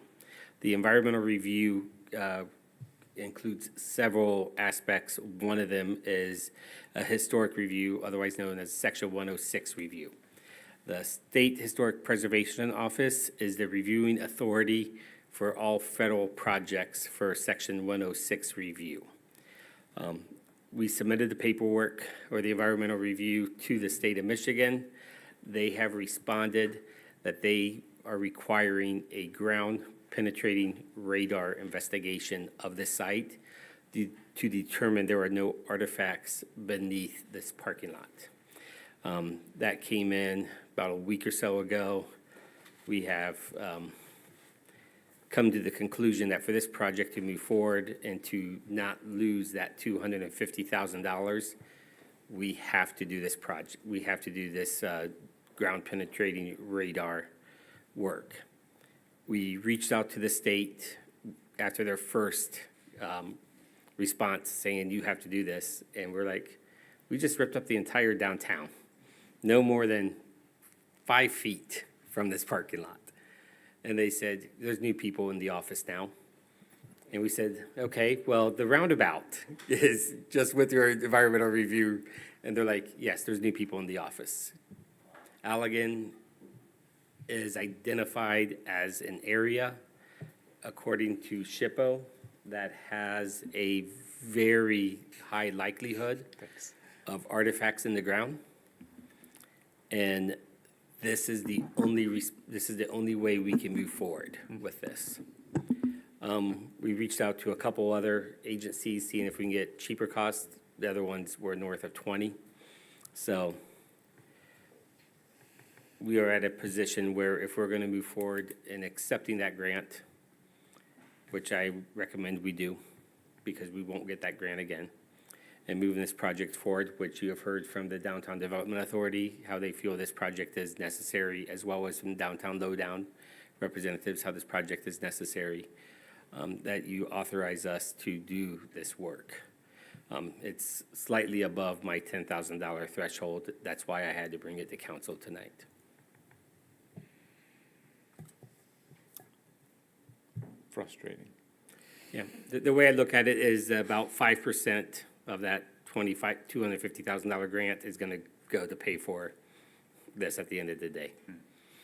The environmental review includes several aspects. One of them is a historic review, otherwise known as Section 106 review. The State Historic Preservation Office is the reviewing authority for all federal projects for Section 106 review. We submitted the paperwork or the environmental review to the state of Michigan. They have responded that they are requiring a ground penetrating radar investigation of the site to determine there are no artifacts beneath this parking lot. That came in about a week or so ago. We have come to the conclusion that for this project to move forward and to not lose that $250,000, we have to do this project. We have to do this ground penetrating radar work. We reached out to the state after their first response saying, you have to do this. And we're like, we just ripped up the entire downtown, no more than 5 feet from this parking lot. And they said, there's new people in the office now. And we said, okay, well, the roundabout is just with your environmental review. And they're like, yes, there's new people in the office. Allegan is identified as an area, according to SHPO, that has a very high likelihood of artifacts in the ground. And this is the only way we can move forward with this. We reached out to a couple other agencies, seeing if we can get cheaper costs. The other ones were north of 20. So we are at a position where if we're gonna move forward in accepting that grant, which I recommend we do, because we won't get that grant again, and moving this project forward, which you have heard from the Downtown Development Authority, how they feel this project is necessary, as well as from Downtown Lowdown representatives, how this project is necessary, that you authorize us to do this work. It's slightly above my $10,000 threshold. That's why I had to bring it to council tonight.
Frustrating.
Yeah, the way I look at it is about 5% of that $250,000 grant is gonna go to pay for this at the end of the day.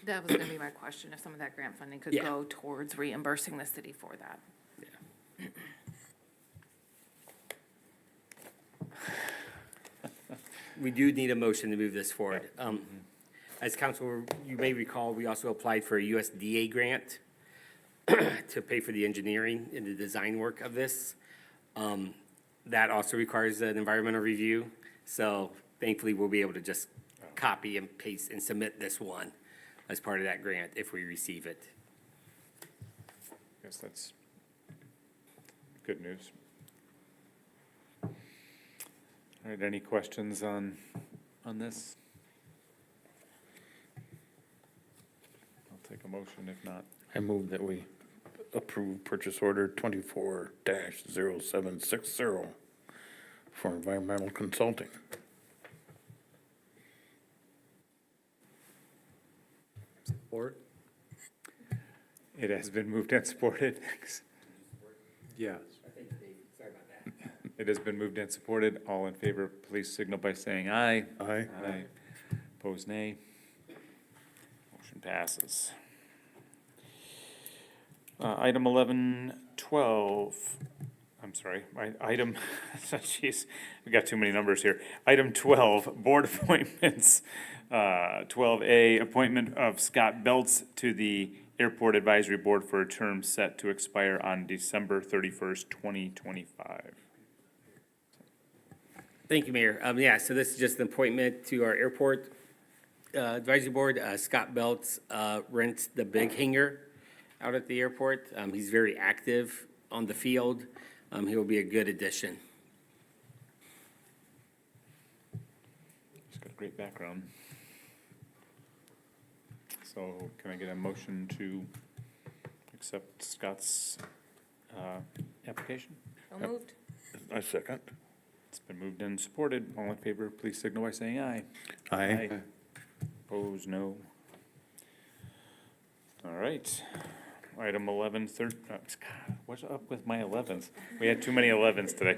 That was gonna be my question, if some of that grant funding could
Yeah.
go towards reimbursing the city for that.
We do need a motion to move this forward. As council, you may recall, we also applied for a USDA grant to pay for the engineering and the design work of this. That also requires an environmental review, so thankfully we'll be able to just copy and paste and submit this one as part of that grant if we receive it.
Guess that's good news. All right, any questions on this? I'll take a motion if not.
I move that we approve purchase order 24-0760 for environmental consulting.
Support?
It has been moved and supported.
Yes.
It has been moved and supported. All in favor, please signal by saying aye.
Aye.
Aye. Opposed, nay. Motion passes. Item 1112, I'm sorry, item, jeez, we got too many numbers here. Item 12, board appointments. 12A, appointment of Scott Beltz to the Airport Advisory Board for a term set to expire on December 31st, 2025.
Thank you, Mayor. Yeah, so this is just an appointment to our airport advisory board. Scott Beltz rents the big hangar out at the airport. He's very active on the field. He will be a good addition.
He's got a great background. So can I get a motion to accept Scott's application?
So moved.
I second.
It's been moved and supported. All in favor, please signal by saying aye.
Aye.
Opposed, no. All right. Item 11, what's up with my 11s? We had too many 11s today.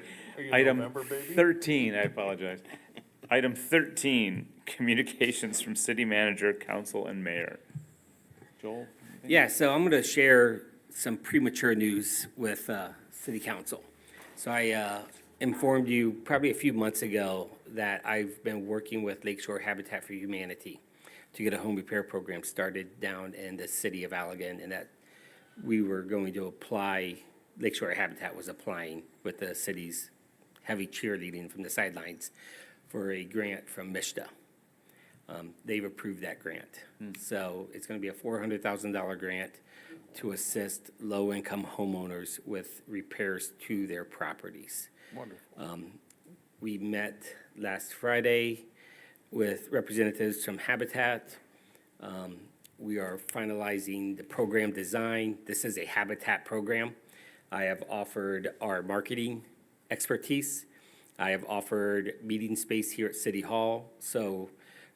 Item 13, I apologize. Item 13, communications from city manager, council, and mayor. Joel? anything?
Yeah, so I'm going to share some premature news with city council. So I informed you probably a few months ago that I've been working with Lakeshore Habitat for Humanity to get a home repair program started down in the city of Allegan, and that we were going to apply, Lakeshore Habitat was applying with the city's heavy cheerleading from the sidelines for a grant from MSHDA. They've approved that grant. So it's going to be a $400,000 grant to assist low-income homeowners with repairs to their properties.
Wonderful.
We met last Friday with representatives from Habitat. We are finalizing the program design. This is a Habitat program. I have offered our marketing expertise. I have offered meeting space here at City Hall, so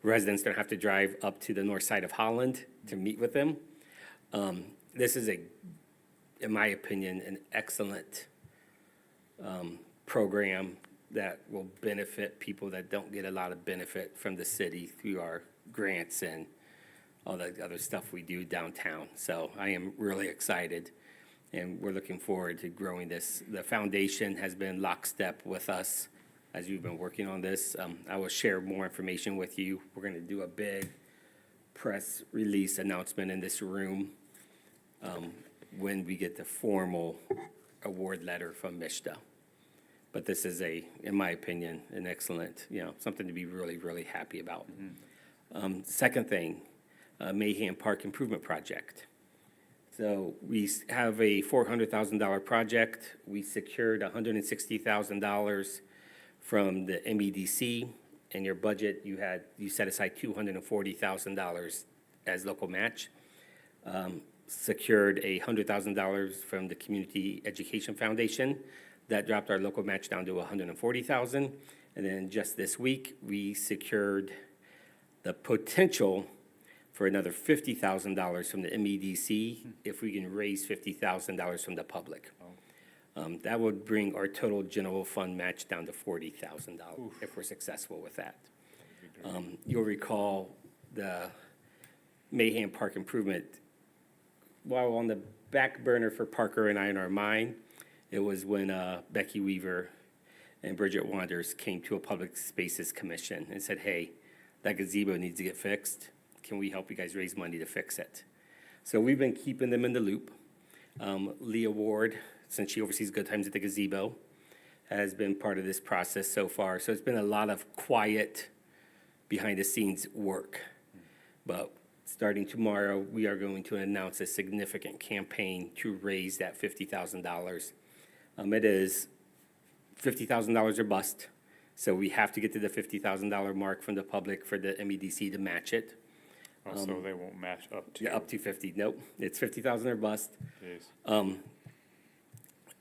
residents don't have to drive up to the north side of Holland to meet with them. This is in my opinion, an excellent program that will benefit people that don't get a lot of benefit from the city through our grants and all the other stuff we do downtown. So I am really excited, and we're looking forward to growing this. The foundation has been lockstep with us as we've been working on this. I will share more information with you. We're going to do a big press release announcement in this room when we get the formal award letter from MSHDA. But this is in my opinion, an excellent, something to be really, really happy about. Second thing, Mayhem Park Improvement Project. So we have a $400,000 project. We secured $160,000 from the MEDC. In your budget, you set aside $240,000 as local match. Secured $100,000 from the Community Education Foundation. That dropped our local match down to $140,000. And then just this week, we secured the potential for another $50,000 from the MEDC if we can raise $50,000 from the public. That would bring our total general fund match down to $40,000 if we're successful with that. You'll recall the Mayhem Park improvement, while on the back burner for Parker and I in our mind, it was when Becky Weaver and Bridget Wanders came to a Public Spaces Commission and said, hey, that gazebo needs to get fixed. Can we help you guys raise money to fix it? So we've been keeping them in the loop. Leah Ward, since she oversees Good Times at the Gazebo, has been part of this process so far. So it's been a lot of quiet, behind-the-scenes work. But starting tomorrow, we are going to announce a significant campaign to raise that $50,000. It is $50,000 or bust. So we have to get to the $50,000 mark from the public for the MEDC to match it.
So they won't match up to.
Yeah, up to 50. Nope, it's 50,000 or bust.
Jeez.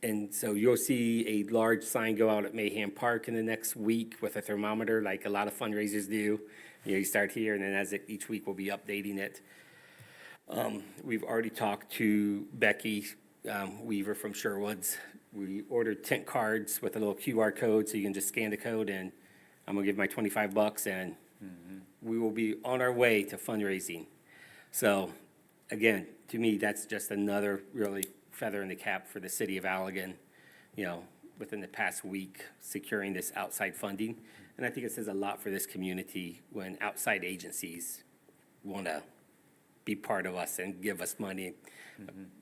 And so you'll see a large sign go out at Mayhem Park in the next week with a thermometer, like a lot of fundraisers do. You start here, and then each week we'll be updating it. We've already talked to Becky Weaver from Sherwoods. We ordered tent cards with a little QR code, so you can just scan the code, and I'm gonna give my $25, and we will be on our way to fundraising. So, again, to me, that's just another really feather in the cap for the city of Allegan, within the past week, securing this outside funding. And I think it says a lot for this community when outside agencies want to be part of us and give us money.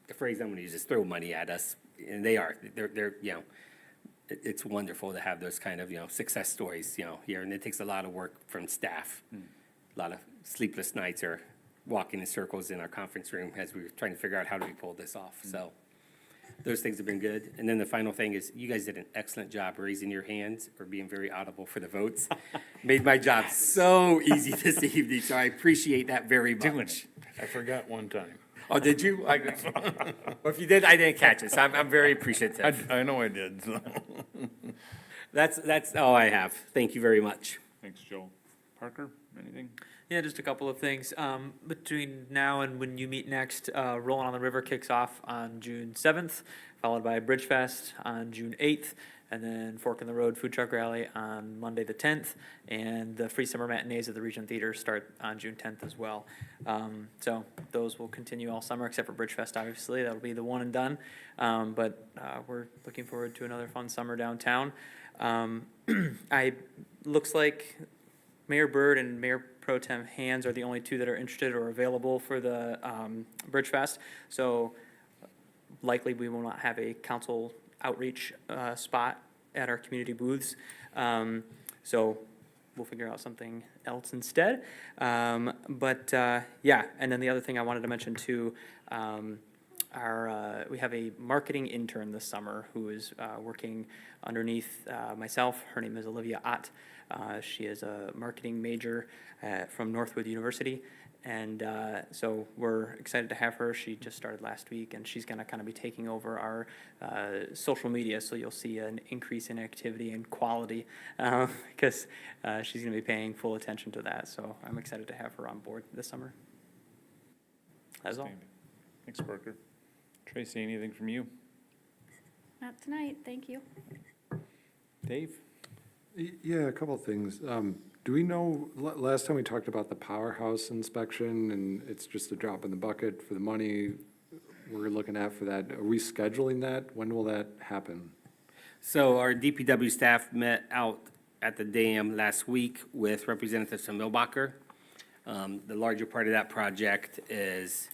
The phrase I'm going to use is throw money at us, and they're it's wonderful to have those kind of, success stories, here, and it takes a lot of work from staff. A lot of sleepless nights or walking in circles in our conference room as we were trying to figure out how do we pull this off. So those things have been good. And then the final thing is you guys did an excellent job raising your hands or being very audible for the votes. Made my job so easy this evening, so I appreciate that very much.
I forgot one time.
Oh, did you? Well, if you did, I didn't catch it, so I'm very appreciative.
I know I did, so.
That's all I have. Thank you very much.
Thanks, Joel. Parker, anything?
Yeah, just a couple of things. Between now and when you meet next, Rolling on the River kicks off on June 7th, followed by Bridge Fest on June 8th, and then Fork in the Road Food Truck Rally on Monday the 10th, and the free summer matinees at the Regent Theater start on June 10th as well. So those will continue all summer, except for Bridge Fest, obviously. That'll be the one and done. But we're looking forward to another fun summer downtown. Looks like Mayor Byrd and Mayor Pro Tem Hands are the only two that are interested or available for the Bridge Fest. So likely we will not have a council outreach spot at our community booths. So we'll figure out something else instead. Yeah, and then the other thing I wanted to mention too, we have a marketing intern this summer who is working underneath myself. Her name is Olivia Ott. She is a marketing major from Northwood University. And so we're excited to have her. She just started last week, and she's going to kind of be taking over our social media. So you'll see an increase in activity and quality because she's going to be paying full attention to that. So I'm excited to have her on board this summer. That's all.
Outstanding. Thanks, Parker. Tracy, anything from you?
Not tonight, thank you.
Dave?
Yeah, a couple of things. Do we know, last time we talked about the powerhouse inspection, and it's just a drop in the bucket for the money we're looking at for that. Are we scheduling that? When will that happen?
So our DPW staff met out at the dam last week with representatives from Milbacher. The larger part of that project is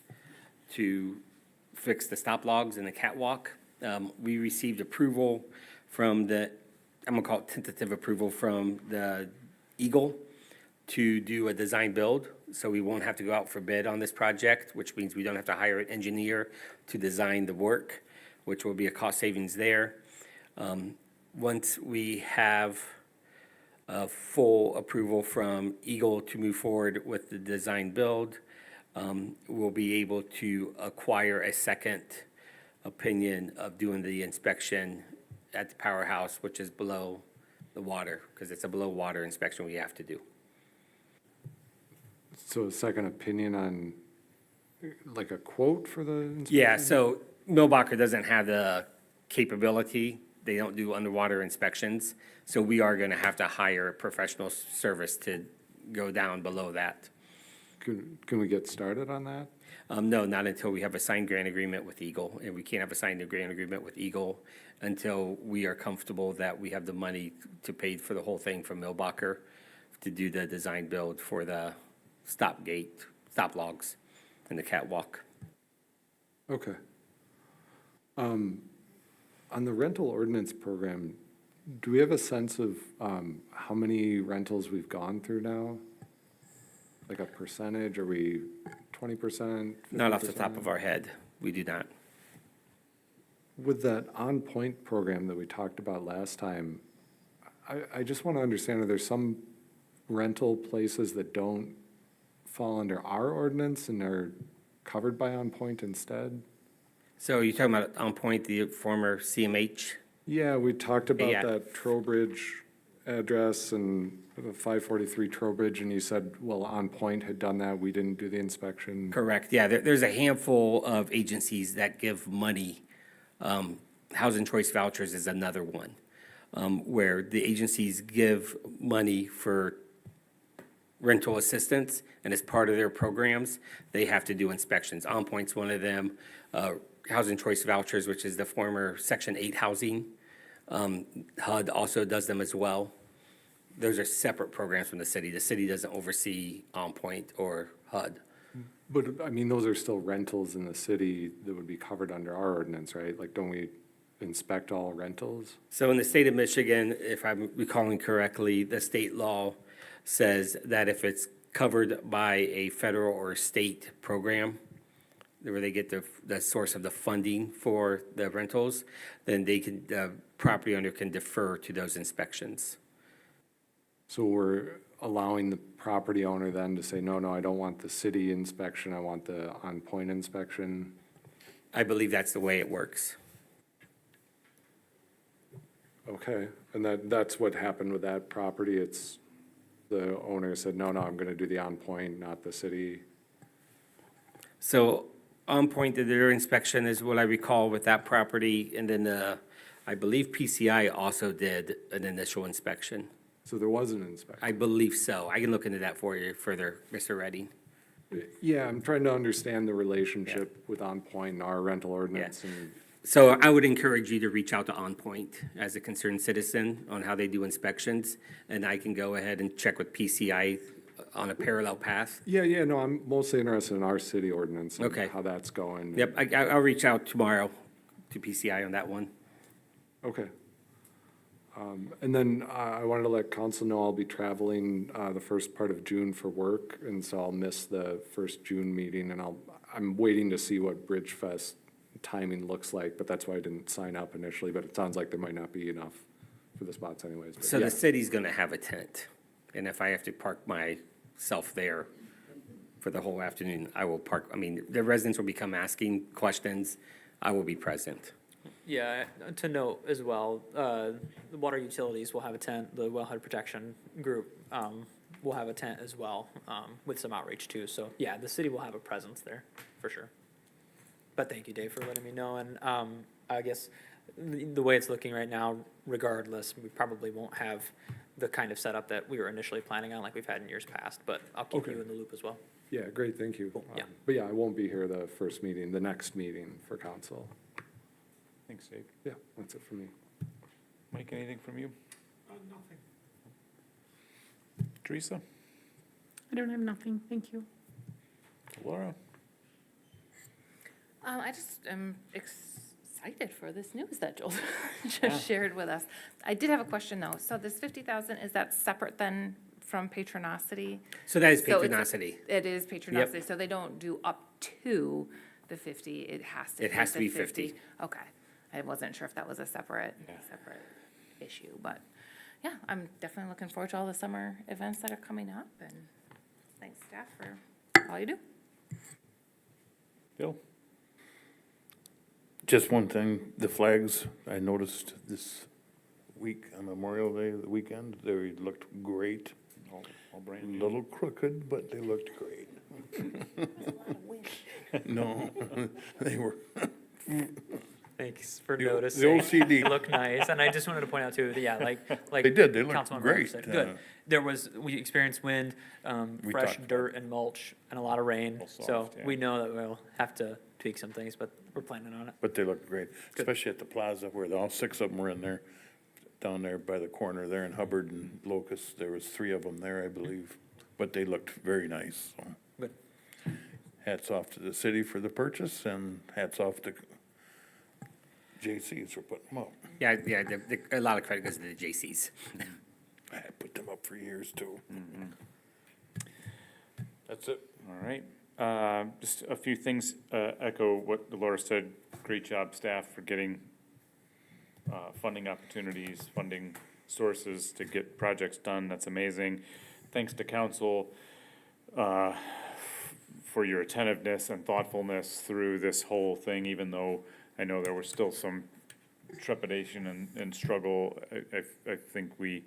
to fix the stop logs and the catwalk. We received approval from I'm gonna call it tentative approval from the Eagle to do a design build. So we won't have to go out for bid on this project, which means we don't have to hire an engineer to design the work, which will be a cost savings there. Once we have a full approval from Eagle to move forward with the design build, we'll be able to acquire a second opinion of doing the inspection at the powerhouse, which is below the water, because it's a below water inspection we have to do.
So a second opinion on, like a quote for the inspection?
Yeah, so Milbacher doesn't have the capability. They don't do underwater inspections. So we are going to have to hire a professional service to go down below that.
Can we get started on that?
No, not until we have a signed grant agreement with Eagle. And we can't have a signed grant agreement with Eagle until we are comfortable that we have the money to pay for the whole thing from Milbacher to do the design build for the stop logs, and the catwalk.
Okay. On the rental ordinance program, do we have a sense of how many rentals we've gone through now? Like a percentage, are we 20%?
Not off the top of our head, we do not.
With that on-point program that we talked about last time, I just want to understand, are there some rental places that don't fall under our ordinance and are covered by on-point instead?
So you're talking about On Point, the former CMH?
Yeah, we talked about
Yeah.
that Trowbridge address and the 543 Trowbridge, and you said, well, On Point had done that, we didn't do the inspection.
Correct, yeah, there's a handful of agencies that give money. Housing Choice Vouchers is another one, where the agencies give money for rental assistance, and as part of their programs, they have to do inspections. On Point's one of them. Housing Choice Vouchers, which is the former Section 8 housing, HUD also does them as well. Those are separate programs from the city. The city doesn't oversee On Point or HUD.
But, I mean, those are still rentals in the city that would be covered under our ordinance, right? Like, don't we inspect all rentals?
So in the state of Michigan, if I'm recalling correctly, the state law says that if it's covered by a federal or state program, where they get the source of the funding for the rentals, then the property owner can defer to those inspections.
So we're allowing the property owner then to say, no, I don't want the city inspection, I want the on-point inspection?
I believe that's the way it works.
Okay, and that's what happened with that property, it's, the owner said, no, I'm gonna do the on-point, not the city.
So On Point did their inspection is what I recall with that property, and then I believe PCI also did an initial inspection.
So there was an inspection?
I believe so. I can look into that for you further, Mr. Redding.
Yeah, I'm trying to understand the relationship with On Point and our rental ordinance, and
So I would encourage you to reach out to On Point as a concerned citizen on how they do inspections, and I can go ahead and check with PCI on a parallel path.
Yeah, no, I'm mostly interested in our city ordinance and
Okay.
how that's going.
Yep, I'll reach out tomorrow to PCI on that one.
Okay. And then I wanted to let council know I'll be traveling the first part of June for work, and so I'll miss the first June meeting, and I'm waiting to see what Bridge Fest timing looks like, but that's why I didn't sign up initially, but it sounds like there might not be enough for the spots anyways. But
So
yeah.
the city's gonna have a tent, and if I have to park myself there for the whole afternoon, I will park, I mean, the residents will become asking questions, I will be present.
Yeah, to note as well, the water utilities will have a tent, the wellhead protection group, will have a tent as well, with some outreach too, so, yeah, the city will have a presence there, for sure. But thank you, Dave, for letting me know, and, I guess, the way it's looking right now, regardless, we probably won't have the kind of setup that we were initially planning on, like we've had in years past, but I'll keep
Okay.
you in the loop as well.
Yeah, great, thank you.
Yeah.
But yeah, I won't be here the first meeting, the next meeting for council.
Thanks, Dave.
Yeah, that's it for me.
Mike, anything from you?
Nothing.
Teresa?
I don't have nothing, thank you.
Laura?
I just am excited for this news that Joel just shared with us. I did have a question though. So this 50,000, is that separate then from patronicity?
So that is
So it's-
patronicity.
It is patronicity, so they don't do up to the 50, it has to be
It has to
the
be 50.
Okay. I wasn't sure if that was a separate issue, but yeah, I'm definitely looking forward to all the summer events that are coming up, and thanks staff for all you do.
Bill?
Just one thing, the flags, I noticed this week on Memorial Day, the weekend, they looked great.
All brand
A
new.
little crooked, but they looked great. No, they were,
Thanks for
The
noticing.
OCD.
Look nice, and I just wanted to point out too, that, yeah, like
They did, they looked
Councilman
great,
Rogers said, good.
uh,
There was, we experienced wind,
We
fresh
talked about
dirt and mulch, and a lot of rain,
Little
so
soft, yeah.
we know that we'll have to tweak some things, but we're planning on it.
but they looked great, especially at the plaza where all six of them were in there, down there by the corner there in Hubbard and Locust. There was three of them there, I believe, but they looked very nice, so.
Good.
Hats off to the city for the purchase and hats off to JCs for putting them up.
Yeah, a lot of credit goes to the J.C.'s.
I put them up for years too. That's it.
All right. Just a few things, echo what Laura said. Great job, staff, for getting funding opportunities, funding sources to get projects done. That's amazing. Thanks to council for your attentiveness and thoughtfulness through this whole thing, even though I know there was still some trepidation and struggle. I think we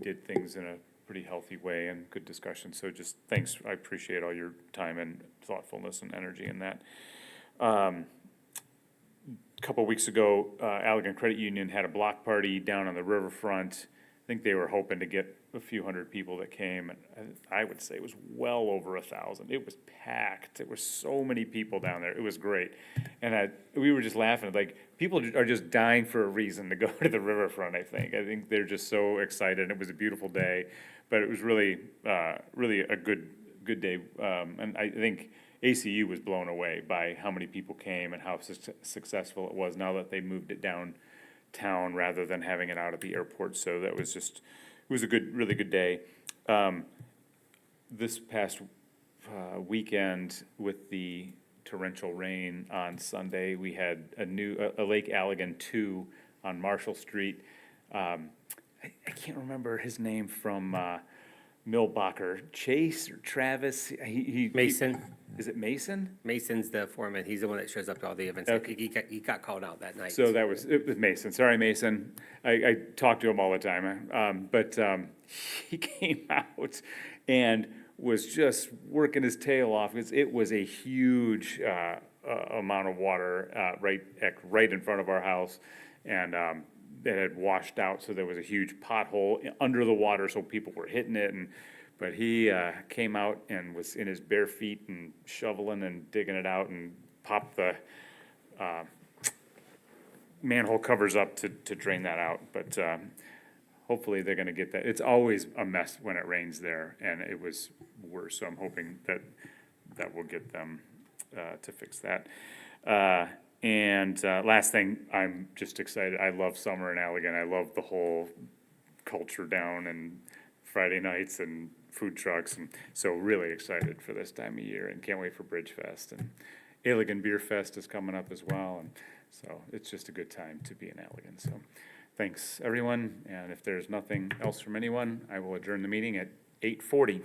did things in a pretty healthy way and good discussion. So just thanks. I appreciate all your time and thoughtfulness and energy in that. Couple weeks ago, Allegan Credit Union had a block party down on the riverfront. I think they were hoping to get a few hundred people that came, and I would say it was well over 1,000. It was packed. There were so many people down there. It was great. And we were just laughing, like, people are just dying for a reason to go to the riverfront, I think. I think they're just so excited. It was a beautiful day, but it was really, really a good day. And I think ACU was blown away by how many people came and how successful it was now that they moved it downtown rather than having it out at the airport. So that was just, it was a really good day. This past weekend with the torrential rain on Sunday, we had a Lake Allegan 2 on Marshall Street. I can't remember his name from Millbacher, Chase or Travis.
Mason.
Is it Mason?
Mason's the foreman. He's the one that shows up to all the events.
Okay.
He got called out that night.
So it was Mason. Sorry, Mason. I talk to him all the time. But he came out and was just working his tail off because it was a huge amount of water right in front of our house. And it had washed out, so there was a huge pothole under the water, so people were hitting it. But he came out and was in his bare feet and shoveling and digging it out and popped the manhole covers up to drain that out, but, hopefully they're gonna get that. It's always a mess when it rains there, and it was worse, so I'm hoping that will get them, to fix that. Last thing, I'm just excited. I love summer in Allegan. I love the whole culture down and Friday nights and food trucks, and so really excited for this time of year and can't wait for Bridge Fest. And Allegan Beer Fest is coming up as well, and so it's just a good time to be in Allegan. So thanks, everyone, and if there's nothing else from anyone, I will adjourn the meeting at 8:40.